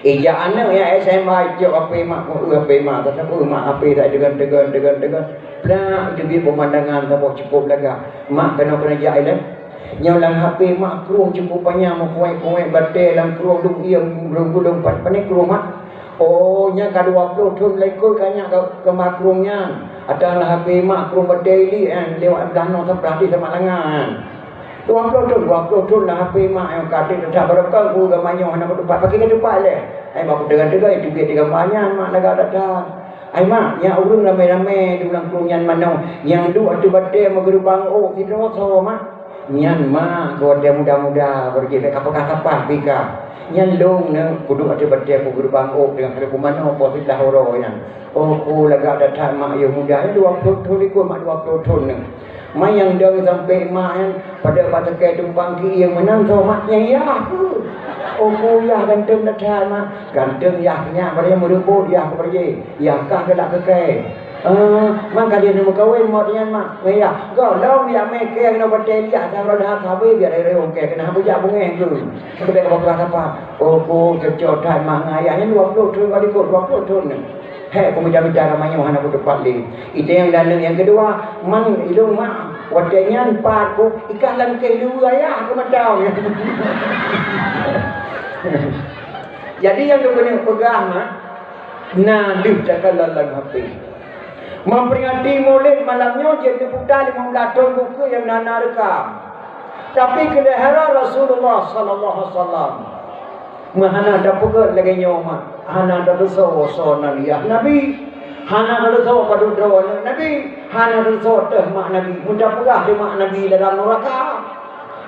Ija anak ya SMA cakap HP mak HP mak tak tahu mak HP tak degan. Lah jadi pemandangan tak cukup laga. Mak kena jailan. Nyolang HP mak keruang cukup banyak mau kuai-kuai batai dalam keruang duk yang belum 4 panik keruang mak. Oh nya ka 20 tahun lekor kanya ke makrungnya. Adalah HP mak keruang batai lewat danau seperti sama lengan. 20 tahun lah HP mak yang kata tak berapa ku gamanyo hana tempat pakai ke tempat le. Ai mak dengan itu biar tiga banyak mak laga datang. Ai mak yang urung ramai-ramai di ulang keruang mana yang duk atu batai mau gerbang oh kita so mak. Nyan mak kau dia muda-muda pergi ke kapal-kapal pika. Nyan long ne kudu ada batai ku gerbang oh dengan ada kumano apa dah horo yang. Oh ku laga datang mak yang muda 20 tahun ikut mak 20 tahun ne. Mak yang dah sampai mak yang pada patakai tumpang ki yang menang so maknya ya aku. Oh ku ya ganteng datang mak. Ganteng yahnya pada merubut ya pergi. Ya kah kelak kekai. Maka dia nak kahwin modnya mak. Ya, galau dia make kena batai dia kalau dah kahwin biar dia okey kena bujak bungeng tu. Kita apa? Oh, ku kecotan mak ayahnya 20 tahun kali kau 20 tahun. Hei, aku bicara ramai mana aku dapat li. Itu yang dan yang kedua, man ilung mak wadanya 4 ku ikalan ke dua ya aku tahu. Jadi yang kena pegang mak nadih cakalan HP. Memperingati Maulid malamnya jadi putar 15 tahun buku yang nana rekam. Tapi kelahiran Rasulullah sallallahu alaihi wasallam. Mahana ada pegat lagi nyawa. Hana ada besar naliyah Nabi. Hana berso pada drone Nabi, hana berso teh mak Nabi. Mudah pegah di mak Nabi dalam neraka.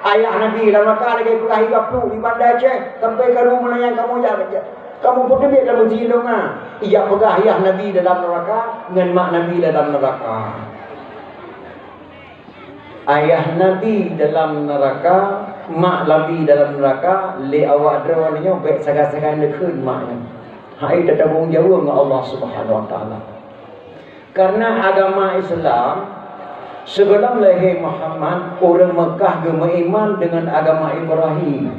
Ayah Nabi dalam neraka lagi pegah hidup tu di Banda Aceh. Sampai ke rumah yang kamu jaga. Kamu pun dia dalam zilong ah. Ia pegah ayah Nabi dalam neraka dengan mak Nabi dalam neraka. Ayah Nabi dalam neraka, mak Nabi dalam neraka, le awak drone nya baik sagan-sagan dekeun maknya. Hai tetanggung jauh dengan Allah Subhanahu Wa Taala. Karena agama Islam sebelum lahir Muhammad, orang Mekah beriman dengan agama Ibrahim.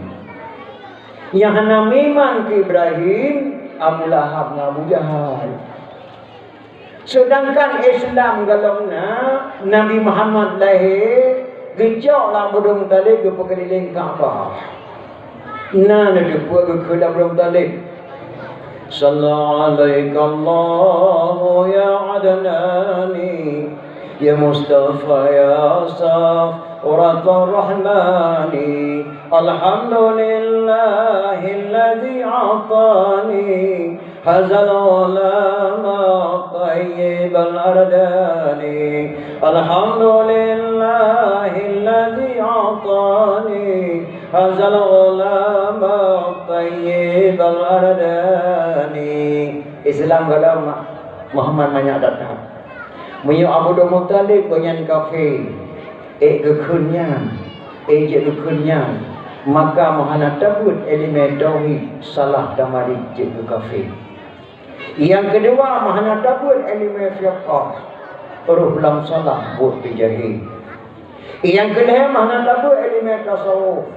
Yang hana iman ke Ibrahim, Abu Lahab dan Abu Jahal. Sedangkan Islam galaunya Nabi Muhammad lahir, gejoklah Burung Talib ke pekeliling Kaabah. Nah, ada buat ke Burung Talib. Sallallahu alaihi Allah ya Adnani ya Mustafa ya Safratul Rahmani Alhamdulillahilladzi a'tani hazal ulama tayyibal ardani Alhamdulillahilladzi a'tani hazal ulama tayyibal ardani. Islam galau Muhammad banyak datang. Menyo Abu Muttalib banyak kafir. Gekunnya, je gekunnya. Maka Muhammad tabut elemen tauhid salah damari je kafir. Yang kedua Muhammad tabut elemen fiqh. Ruh lam salah buat dijahil. Yang kedua Muhammad tabut elemen tasawuf.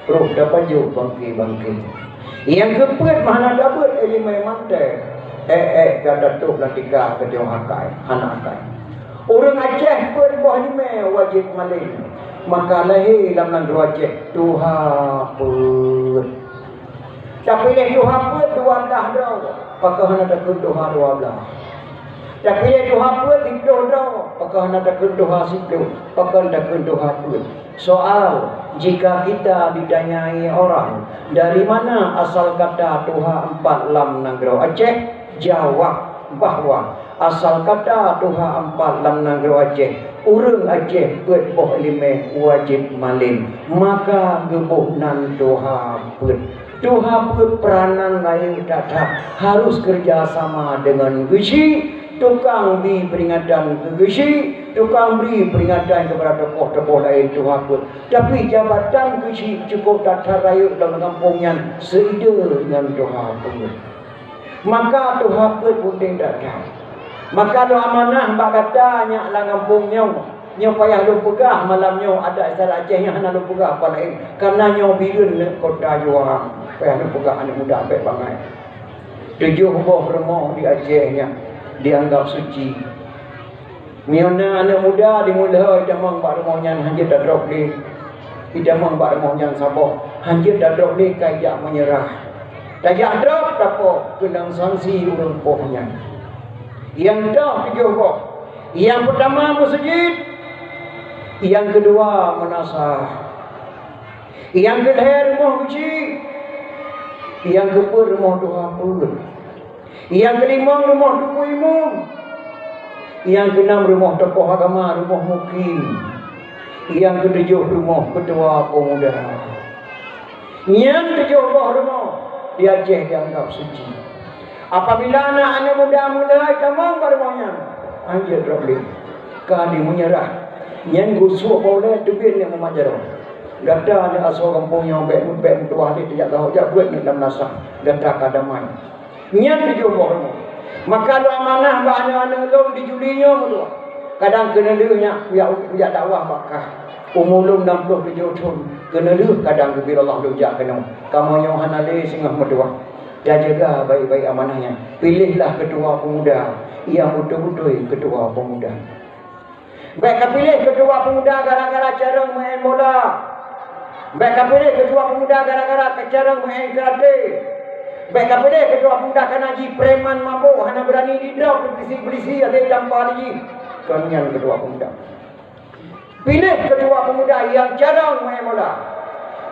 Ruh dapat jauh bangkit. Yang keempat Muhammad tabut elemen mantai. Kata tu ketika ketiong akai, anak akai. Orang Aceh pun buah lima wajib malin. Maka lahir dalam negeri Aceh Tuhan pun. Tapi leh Tuhan pun 12 dah. Pakah nak takut Tuhan 12. Tapi leh Tuhan pun 10 dah. Pakah nak takut Tuhan 10. Pakah takut Tuhan pun. Soal, jika kita ditanyai orang, dari mana asal kata Tuhan 4 lam negeri Aceh? Jawab bahawa asal kata Tuhan 4 lam negeri Aceh, urang Aceh buat boh lima wajib malin. Maka gebuhnan Tuhan pun. Tuhan pun peranan lain datang harus kerjasama dengan Gusi. Tukang beri peringatan ke Gusi, tukang beri peringatan kepada tokoh-tokoh lain Tuhan pun. Tapi jabatan Gusi cukup datang rakyat dalam kampungnya seida dengan Tuhan pun. Maka Tuhan pun datang. Maka lu amanah mbak kata nyak lang kampung nyau. Nyau payah lu pegah malam nyau ada asal Aceh yang hana lu pegah apa lain. Karena nyau birun kota juang. Payah lu pegah anak muda ambil bangai. 7 buah rumah di Acehnya dianggap suci. Miona anak muda dimulai jamang mbak rumahnya hanjir dah drop di. Jamang mbak rumahnya sabah. Hanjir dah drop di kaya menyerah. Tajak drop tapo kendang sanksi urang pohnya. Yang dah 7 boh. Yang pertama masjid. Yang kedua menasah. Yang kedua rumah kecil. Yang keempat rumah doa pun. Yang kelima rumah duku imam. Yang keenam rumah tokoh agama, rumah mukim. Yang ketujuh rumah ketua pemuda. Yang ketujuh rumah di Aceh dianggap suci. Apabila anak-anak muda mulai camang pada rumahnya, anjir drobli, kali menyerah. Yang gusuk boleh tubin yang memajar. Gata ada asal kampung yang baik tua hari tidak tahu jago ni dalam nasah. Gata kadamai. Yang tujuh rumah. Maka lu amanah anak-anak lu dijulinya tu. Kadang kena lunya ya dakwah bakah. Umulum 67 tahun. Kena lu kadang bila Allah lu jak kena. Kamu yang hanale singah medua. Dan jaga baik-baik amanahnya. Pilihlah ketua pemuda yang betul-betul ketua pemuda. Baik pilih ketua pemuda gara-gara cara main bola. Baik pilih ketua pemuda gara-gara cara main karate. Baik pilih ketua pemuda kerana ji preman mabuk hanya berani didrop polisi ada tanpa lagi. Kalian ketua pemuda. Pilih ketua pemuda yang jarang main bola.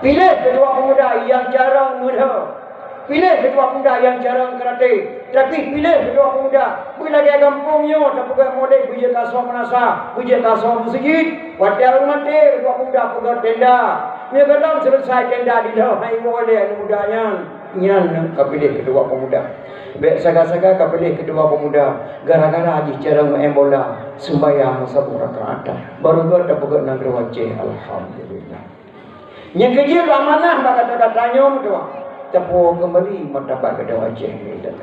Pilih ketua pemuda yang jarang muda. Pilih ketua pemuda yang jarang karate. Tapi pilih kedua pemuda. Bila dia kampungnya, tak pegang model, puja kasar menasa, puja kasar masjid. Wadah rumah dia, kedua pemuda pegang tenda. Dia kadang selesai tenda di dalam hai boleh mudanya. Nyan kapilih kedua pemuda. Baik saga-saga kapilih kedua pemuda. Gara-gara haji cara mengembola sembahyang sabu rakaat. Baru tak pegang negeri wajah. Alhamdulillah. Yang kecil amanah kata-katanya tu. Tapi kembali martabat kedua wajah ni dah.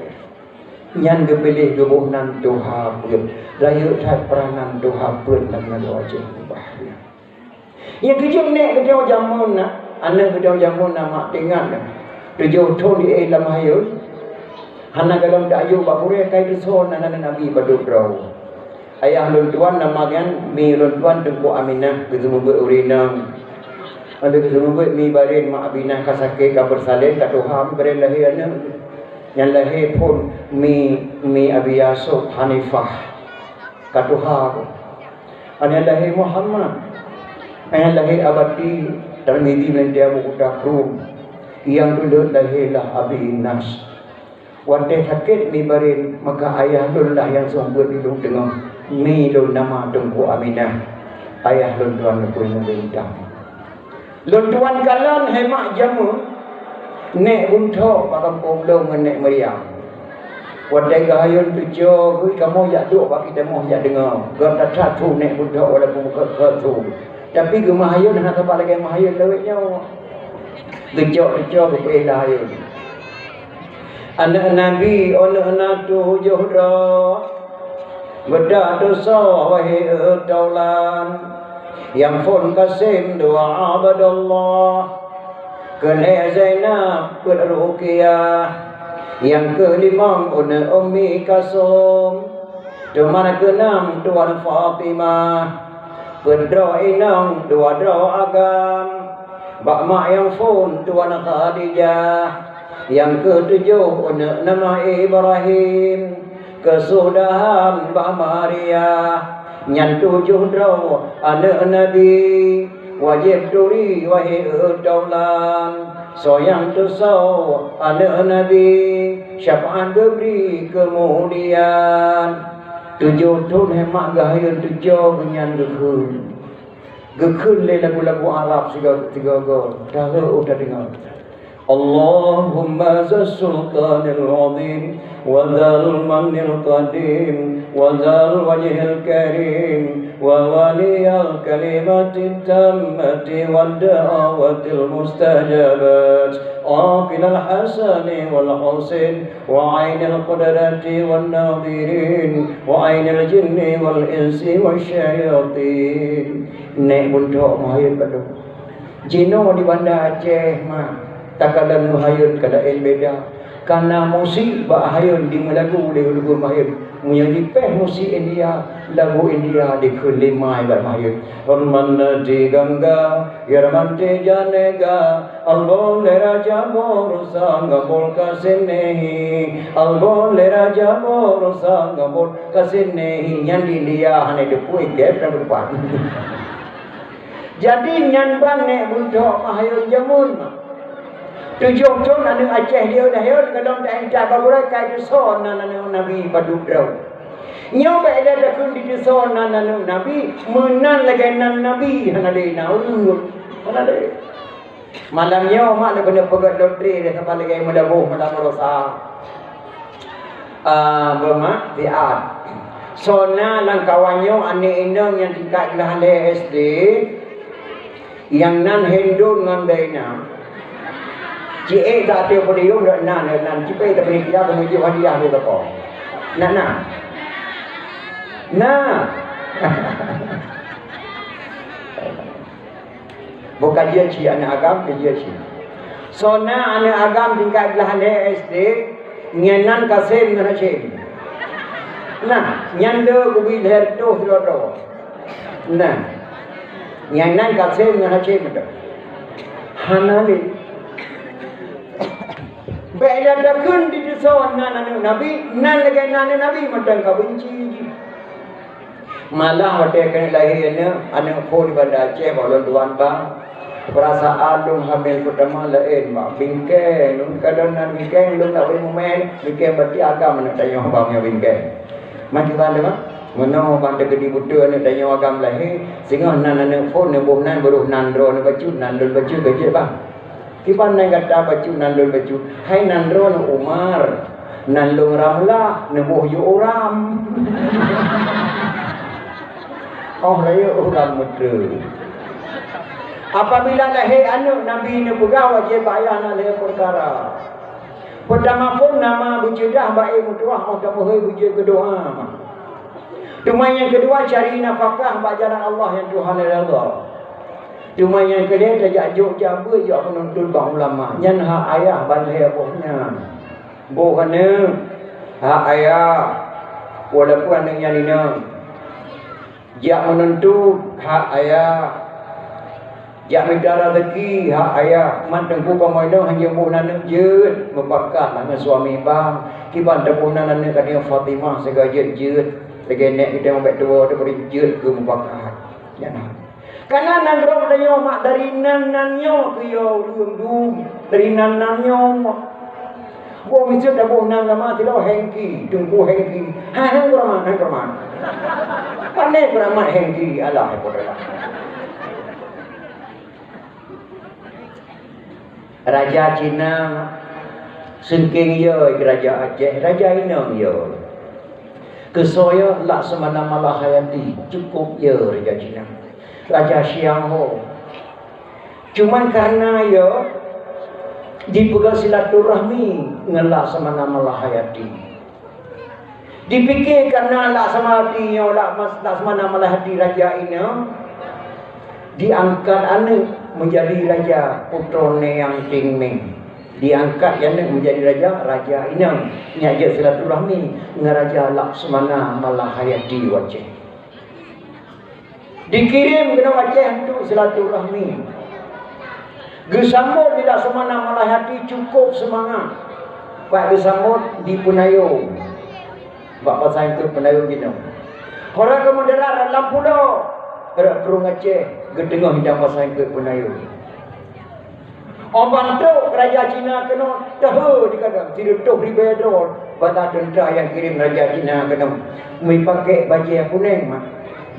Yang kepilih kebunan Tuhan pun raya tak peranan Tuhan pun dengan wajah bahagia. Yang kejam ni kedua jamun nak anak kedua jamun nama tengah dah. Tujuh tahun di dalam hayat. Hana dalam dayu bakure kai dison anak Nabi Badurau. Ayah lun tuan nama kan mi lun tuan Tengku Aminah ketemu berurinam. Ada ketemu mi barin mak Aminah kasake ka bersalin kat Tuhan beren lahir anak. Yang lahir pun mi Abi Yusuf Hanifah katuha yang lahir Muhammad yang lahir Abadi Tirmidzi media buku Rum yang dulu lahirlah Abi Nas wadah sakit mi barin maka ayah lullah yang sumber hidung dengan mi lun nama Tengku Aminah ayah lun tuan pun membintang lun tuan kalan hemak jamu nek buntok bakam pomlong nek meriam. Wadai gayun tujuh, kui kamu ya duk bagi temu ya dengar. Gam tak satu nek buntok walaupun ke tu. Tapi gemahayun nak apa lagi mahayun lewetnya. Tujuh ke ilahayun. Anak Nabi, anak tujuh dah. Bedah dosa wahai taulan. Yang pun kasim doa abadallah. Kena Zainab Ruqyah. Yang kelima Ummi Kasum. Teman keenam Tuan Fatimah. Berdoa inang dua doa agam. Bak mak yang pun Tuan Khadijah. Yang ketujuh nama Ibrahim. Kesudahan Bak Maria. Yang tujuh doa anak Nabi. Wajib duri wahai taulan soyang tusau anak Nabi syafaat beri kemudian tujuh tahun hemat gahayun tujuh kenyan gekun le lagu-lagu Arab tiga go dah udah dengar Allahumma za sultanil azim wa zal manil qadim wa zal wajhil karim wa waliyal kalimatin tammati wad da'awatil mustajabat aqilal hasani wal husain wa ainil qudrati wan nadirin wa ainil jinni wal insi wasyayatin nek buntok mahayun padu jino di Banda Aceh mah takalan muhayun kada beda karena musibah hayun di melagu di lugu mahayun yang dipeh musik India lagu India di kelima ibarat mahayun horman di gangga yarmante janega albon le raja bor sang bol kasenehi albon le raja bor sang bol kasenehi yang di India hane depui gap dan berpan jadi nyan bane buntok mahayun jamun tujuh tahun anak Aceh dia dah ya kalau dah entar bagurai kai duson anak Nabi Badurau. Nyo ba ada dakun di duson anak Nabi menan lagi nan Nabi hanalena urut. Hanale. Malamnya mak nak kena pegat loteri dia sampai lagi melabuh malam rosa. Bermak biat. Sona lang kawanyo ane inang yang tingkat lah SD yang nan Hindu ngan daina. Cik tak ada podium dak nan cipai tak boleh kita menuju hadiah dia apa. Nah. Bukan dia cik anak agam dia cik. Sona anak agam tingkat belah SD ngenan kasim ngana cik. Nah, nyanda kubi leher tu sudah. Nah. Ngenan kasim ngana cik betul. Hanali Bela dakun di dusun nan Nabi nan lagi nan Nabi macam kau benci. Malah waktu kena lahirnya anak pun Banda Aceh balon tuan bang Perasaan lu hamil pertama lain mak bingkai lu kadang nak bingkai lu nak boleh main bingkai berarti agam nak tanya abangnya bingkai mati balik mak mana bang dekat di buta nak tanya agam lahir sehingga nan phone ni bukan baru nandro ni baju kerja bang kipan nang kata baju nandro baju hai nandro ni Umar nandung ramlah nebuh yu orang oh raya orang muda. Apabila lahir anak Nabi ni pegawai wajib bayar nak lahir perkara. Pertama pun nama bujidah baik mutuah atau mohon bujid kedua. Cuma yang kedua cari nafkah bak jalan Allah yang Tuhan redha. Cuma yang kedua tajak juk jaga juk penuntut bang ulama. Nyan hak ayah ban lahir bohnya. Bohana hak ayah walaupun anaknya nina. Jak menuntut hak ayah. Jak minta rezeki hak ayah manteng ku pamoino hanya buh nanak jeut membakat dengan suami bang kiban tepun nanak kadang Fatimah segajet jeut segenek kita membek tua tu beri jeut ke membakat jangan karena nandro dayo mak dari nananyo ke yo dum dari nananyo bo mesti dah bo nan lama tidak hengki tunggu hengki hang kurang pandai kurang hengki Allah podela Raja Cina sengking yo Raja Aceh, Raja Inang yo. Kesoya Laksamana Malahayati cukup yo Raja Cina. Raja Siang Ho. Cuman karena yo dipegang silaturahmi dengan Laksamana Malahayati. Dipikir karena Laksamana yo Laksamana Malahayati Raja Inang diangkat anak menjadi raja putrane yang tingming diangkat yang menjadi raja Inang nyaja silaturahmi dengan Raja Laksamana Malahayati Aceh dikirim ke Aceh untuk silaturahmi gesambut di Laksamana Malahayati cukup semangat pak gesambut di Penayung pak pasal itu Penayung gitu orang kemudian dalam pulau Perung Aceh gedengah hidang pasang ke Penayung. Orang bantu Raja Cina kena tahu dikata tidak tahu ribedor bala tentera yang kirim Raja Cina kena pakai baju kuning mak.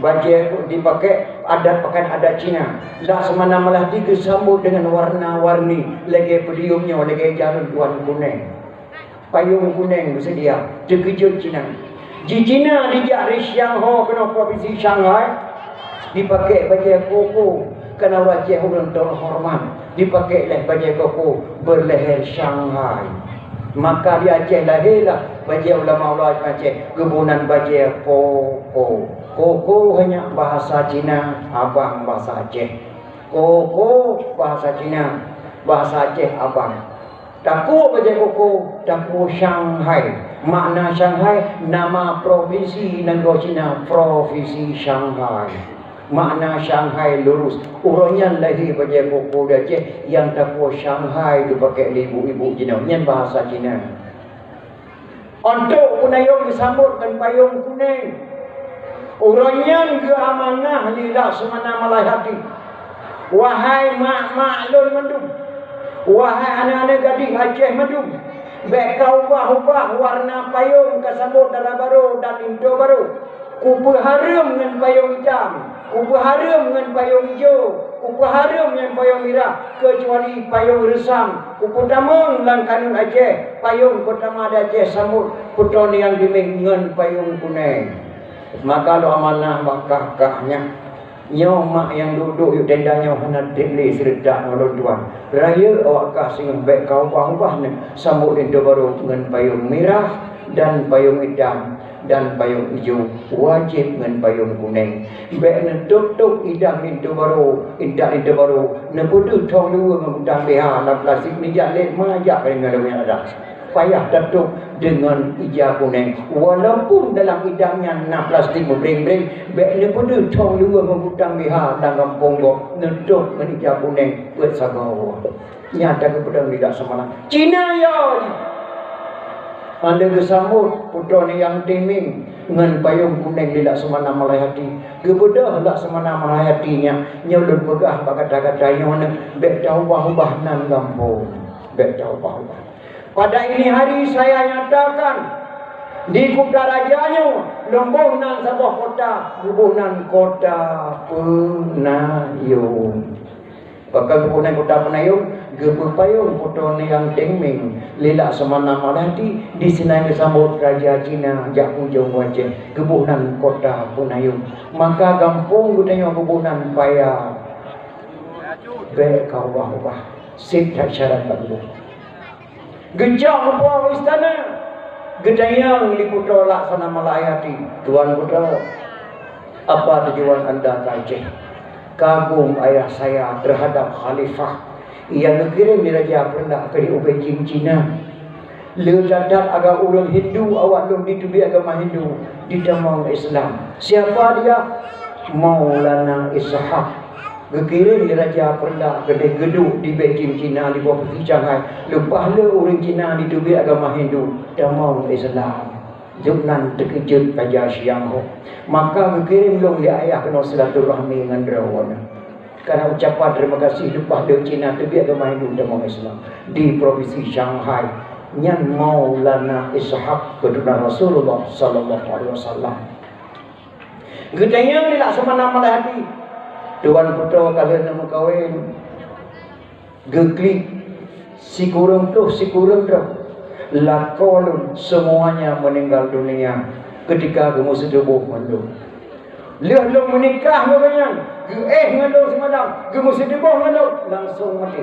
Baju dipakai adat pakaian adat Cina. Laksamana Malahayati disambut dengan warna-warni lagi pediumnya lagi jalan tuan kuning. Payung kuning bersedia terkejut Cina. Di Cina dijak di Shanghai kena provinsi Shanghai dipakai baju koko kena Aceh orang terhormat dipakai leh baju koko berleher Shanghai maka di Aceh lahirlah baju ulama-ulama Aceh kebunan baju koko hanya bahasa Cina abang bahasa Aceh koko bahasa Cina bahasa Aceh abang taku baju koko taku Shanghai makna Shanghai nama provinsi negara Cina provinsi Shanghai makna Shanghai lurus urangnya lahir baju koko Aceh yang tahu Shanghai dipakai ibu-ibu Cina yang bahasa Cina untuk Penayung disambut dengan payung kuning urangnya ke amanah di Laksamana Malahayati wahai mak-mak lun mendung wahai anak-anak gading Aceh mendung bekau ubah-ubah warna payung kesambut darah baru dan Indo baru ku harum dengan payung hitam, ku harum dengan payung hijau, ku harum dengan payung merah, kecuali payung resam. Ku tamung lang kanun Aceh, payung pertama ada Aceh sambut putra yang diming dengan payung kuning. Maka lo amanah bakah-kahnya. Nyo mak yang duduk di tendanya hana dili serta ngolon tuan. Raya awak kah sing bek kau ubah ni sambut itu baru dengan payung merah dan payung hitam dan payung hijau wajib dengan payung kuning. Bek ne tutup idam itu baru, indah itu baru. Ne pudu thong dua mengundang beha dalam plastik ni jalik majak dengan yang ada. Payah tutup dengan hijau kuning. Walaupun dalam idamnya nak plastik membring-bring, bek ne pudu thong dua mengundang beha dalam ponggok nutup dengan hijau kuning buat sagawa. Nyata kepada tidak semalam. Cina ya. Anda bersambut putra ni yang timing ngan payung kuning lilak semana malayati gebedah lak semana malayatinya nyolun pegah kata-katanya mana bek ubah-ubah nan gampung bek ubah-ubah. Pada ini hari saya nyatakan di kota rajanya lembuh nan sebuah kota lembuh kota Penayung. Bakal kepunan kota Penayung gepepayung kota yang tingming lilak semana malati di sini disambut Raja Cina jak ujung wajah kepunan kota Penayung. Maka kampung gudanya kepunan payah bek kau ubah sip tak syarat baru gejang buah istana gedayang di kota laksana malayati. Tuan Putra, apa tujuan anda kaji? Kagum ayah saya terhadap khalifah yang dikirim di Raja Pernak ke Beijing Cina. Lu dadat agak orang Hindu, awak belum ditubi agama Hindu di dalam Islam. Siapa dia? Maulana Ishaq. Dikirim di Raja Pernak ke gedung di Beijing Cina di bawah Shanghai. Lepas le orang Cina ditubi agama Hindu dalam Islam. Jumnan terkejut Raja Siang Ho. Maka berkirim dong dia ayah kena silaturahmi dengan Drawana. Karena ucapan terima kasih lepas dari Cina terbiak agama Hindu dan Islam di provinsi Shanghai. Nyan Maulana Ishaq keturunan Rasulullah sallallahu alaihi wasallam. Gedanya dilak semana malahati. Tuan Putra kalian nama kawin. Geklik si kurang tu si kurang tu. Lakolun semuanya meninggal dunia ketika kamu sedebuh mandung. Lihat lo menikah makanya, ngandung semalam, kamu sedebuh mandung langsung mati.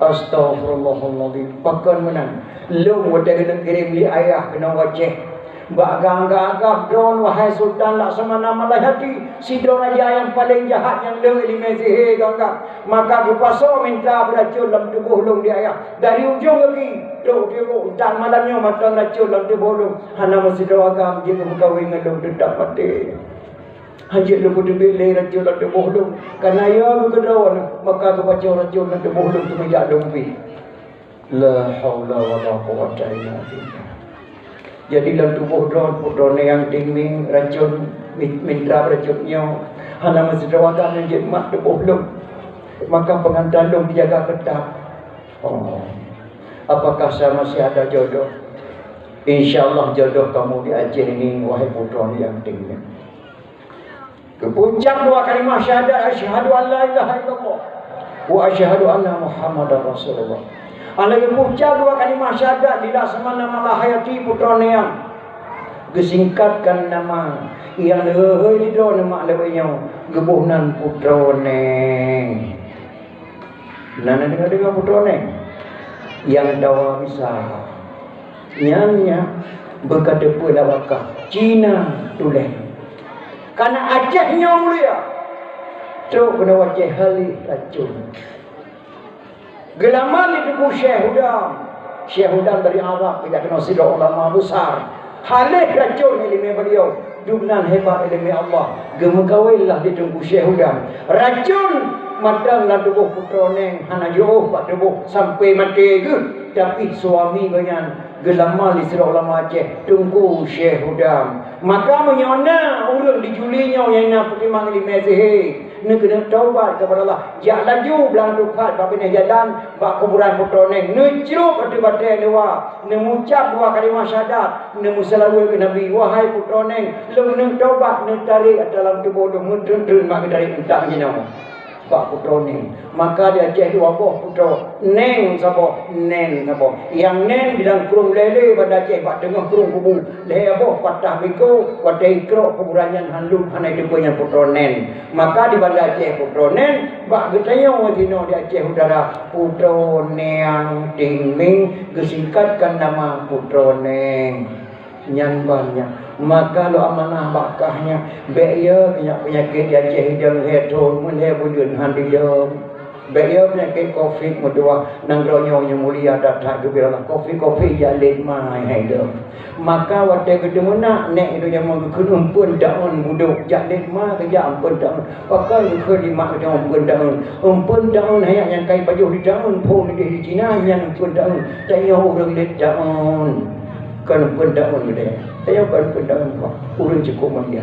Astaghfirullahaladzim. Pakan menang. Lo wadah kena kirim li ayah kena wajah. Mbak gagap drone wahai Sultan Laksamana Malayati, si drone raja yang paling jahat yang le lima sihir gagap. Maka kupasa minta beracun dalam tubuh long dia ayah. Dari ujung lagi, dok tengok dan malamnya matang racun dalam tubuh long. Hana masih doagam dia kawin dengan long tetap mati. Hanya lu kudu pilih racun dalam tubuh long. Karena ya kekedawan maka kebaca racun dalam tubuh long tu menjak dompi. La haula wala quwwata illa billah. Jadi dalam tubuh drone yang tingming racun minta racunnya hana masih rawatan yang jadi mat tubuh belum. Maka pengantin belum dijaga ketat. Oh, apakah saya masih ada jodoh? InsyaAllah jodoh kamu di Aceh ini wahai putra yang tingming. Ke puncak dua kalimah syahadat asyhadu an la ilaha illallah wa asyhadu anna Muhammadar Rasulullah. Alagi puncak dua kalimah syahadat di Laksamana Malayati putra yang gesingkatkan nama yang lehoi di do nama lebihnya gebuhnan putra neng. Nana dengar putra neng yang dawa bisa nyanya berkata pula wakah Cina tulen karena Acehnya mulia teruk kena wajah halih racun. Gelaman itu Syekh Hudam dari Arab tidak kenal sidra ulama besar. Halih racun ilmu beliau. Dubnan hebat ilmu Allah. Gemegawailah ditunggu Syekh Hudam. Racun matang lah tubuh putra neng hana jauh pak tubuh sampai mati ke. Tapi suami ganyan gelaman di sidra ulama Aceh tunggu Syekh Hudam. Maka menyona urang dijulinya yang nak pertimbangan ilmu sihir. Nak kena taubat kepada Allah. Jak laju belang tupat babine jalan bak kuburan putra neng. Necruk batu-batu lewa. Mengucap dua kalimah syahadat. Nemusalalu ke Nabi wahai putra neng, lu nak taubat nak tarik dalam tubuh lu mundun mak tarik entah jenau. Bak putra neng. Maka dia Aceh dua buah putra neng sabo, neng sabo. Yang neng di dalam kurung lele pada Aceh bak tengah kurung kubu. Leher boh patah biko, wadai krok kuburannya handuk hanai depunya putra neng. Maka di Banda Aceh putra neng bak getayang wadino di Aceh udara putra neng tingming gesingkatkan nama putra neng nyan banyak. Maka lo amanah bakahnya beya penyakit di Aceh hidang heton mun he budun handi dom. Beya penyakit covid mudua nang ronyonya mulia datang ke bila covid jalin mai hai dom. Maka wate ketemu nak nek itu yang mau kenumpun daun buduk jalin ma kerja ampun daun. Pakai ke lima ke ampun daun. Ampun daun hayat yang kai baju di daun pun di Cina yang ampun daun. Tanya orang di daun. Kan ampun daun dia. Saya baru pendangan kau. Urun cukup dia.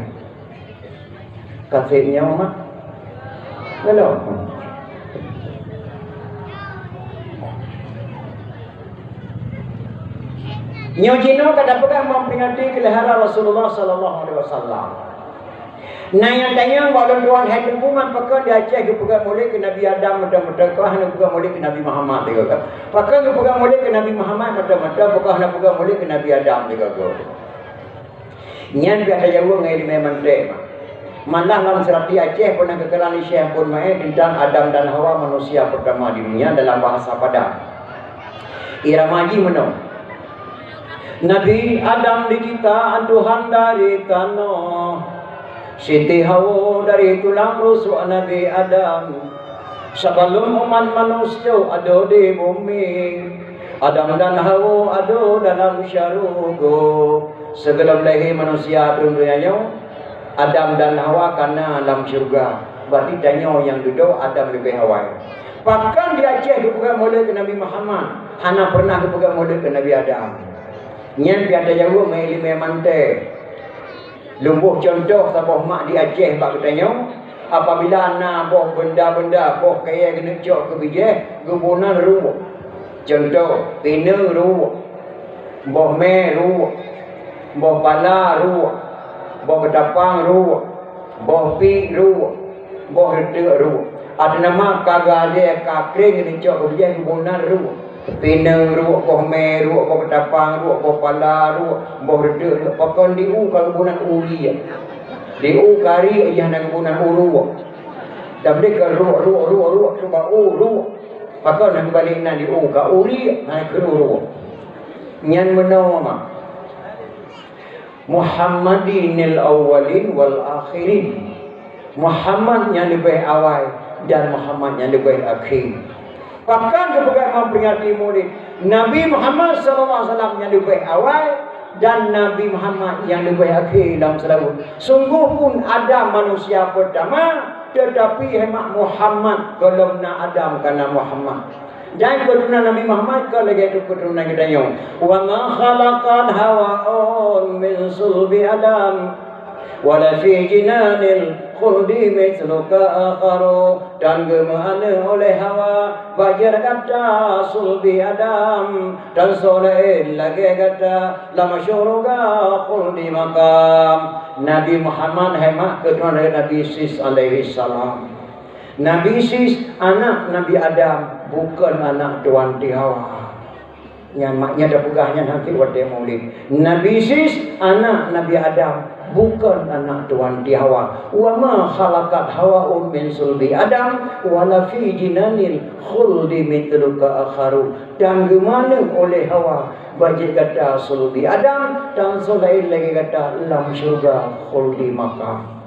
Kasihnya mama. Kalau. Nyojino kada pegang memperingati kelahiran Rasulullah sallallahu alaihi wasallam. Nah yang tanya walau tuan hai hukuman pakai dia Aceh ke pegang mulai ke Nabi Adam mudah-mudah kau hanya pegang mulai ke Nabi Muhammad juga kan. Pakai ke pegang mulai ke Nabi Muhammad mudah-mudah pakai hanya pegang mulai ke Nabi Adam juga kan. Nyan biasa jauh ngai di memang tema. Malah dalam serati Aceh pernah kekelan Syekh pun mai tentang Adam dan Hawa manusia pertama di dunia dalam bahasa Padang. Irama haji menong. Nabi Adam dicipta Tuhan dari tanah. Siti Hawa dari tulang rusuk Nabi Adam. Sebelum umat manusia ada di bumi, Adam dan Hawa ada dalam syurga. Sebelum lahir manusia dunianya, Adam dan Hawa karena dalam syurga. Berarti tanya yang duduk Adam lebih Hawa. Bahkan di Aceh dipegang mulai ke Nabi Muhammad, hana pernah dipegang mulai ke Nabi Adam. Nyen biada jauh mai lima mantai. Lumbuh contoh sabah mak di Aceh bak bertanya, apabila ana boh benda-benda boh kaya kena cok ke bijih, gubunan ruwak. Contoh, pina ruwak. Boh me ruwak. Boh pala ruwak. Boh ketapang ruwak. Boh pi ruwak. Boh retek ruwak. Ada nama kagale kakring kena cok ke bijih gubunan ruwak. Pinang ruak, boh me ruak, boh ketapang ruak, boh pala ruak, boh redek ruak. Pakon diu kalau kebunan uli ya. Diu kari ayah nak kebunan ruak. Dan mereka ruak coba ruak. Pakon nak balik nak diu ka uli nak ke ruak. Nyan menama Muhammadinil awwalin wal akhirin. Muhammad yang lebih awal dan Muhammad yang lebih akhir. Bahkan kepada memperingati maulid Nabi Muhammad SAW yang lebih awal dan Nabi Muhammad yang lebih akhir dalam selalu. Sungguh pun ada manusia pertama, tetapi hemat Muhammad kalau nak Adam karena Muhammad. Dan keturunan Nabi Muhammad kalau lagi itu keturunan kita yang wa ma khalaqal hawa'un min sulbi Adam wala fi jinanil khuldi mithluka akharu. Dan gemana oleh Hawa bajar kata sulbi Adam dan soleil lagi kata lama syurga khuldi makam. Nabi Muhammad hemat keturunan Nabi Sis alaihi salam. Nabi Sis anak Nabi Adam, bukan anak Tuan Ti Hawa. Yang maknya dah pegahnya nanti waktu maulid. Nabi Sis anak Nabi Adam, bukan anak Tuan Ti Hawa. Wa ma khalaqat Hawa'un min sulbi Adam wala fi jinanil khuldi mithluka akharu. Dan gimana oleh Hawa bagi kata sulbi Adam dan selain lagi kata lam syurga khuldi makam.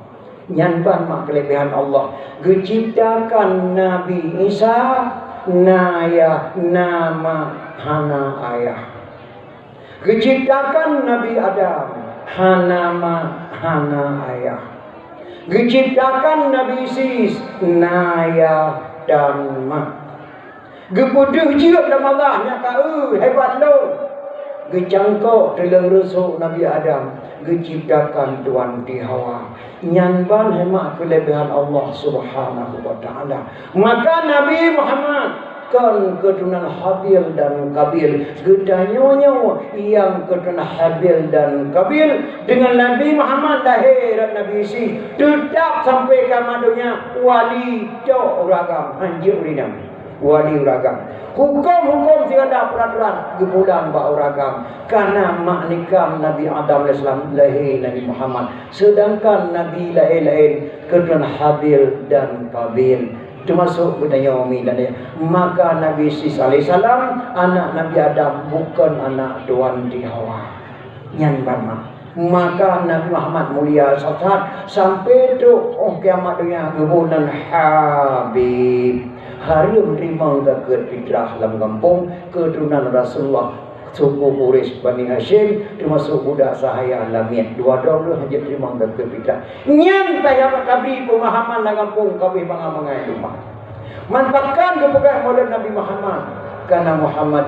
Nyanban mak kelebihan Allah. Diciptakan Nabi Isa naya nama hana ayah. Diciptakan Nabi Adam hanama hana ayah. Diciptakan Nabi Sis naya dan ma. Gepuduh jiut dalam Allah nya kau hebat lo. Gecangkau dalam rusuk Nabi Adam. Diciptakan Tuan Ti Hawa. Nyanban hemat kelebihan Allah Subhanahu wa ta'ala. Maka Nabi Muhammad kan keturunan Habil dan Kabil. Gedanya yang keturunan Habil dan Kabil dengan Nabi Muhammad lahir Nabi Isi tetap sampai ke madunya wali cok ragam anjir urinam wali ragam. Hukum-hukum tiada peraturan gebulan bau ragam karena mak nikam Nabi Adam AS lahir Nabi Muhammad, sedangkan Nabi lain-lain keturunan Habil dan Kabil termasuk budaya Umi dan dia. Maka Nabi Isa AS anak Nabi Adam, bukan anak Tuan Ti Hawa. Yang pertama, maka Nabi Muhammad mulia saat sampai tu kiamat dunia gebulan Habib. Hari menerima zakat fitrah dalam kampung keturunan Rasulullah suku Quraisy Bani Hashim termasuk budak sahaya Lamiyah. Dua dulu hanya terima zakat fitrah. Nyan saya kabri pemahaman dalam kampung kabri bangai rumah. Manfaatkan kepegang maulid Nabi Muhammad karena Muhammad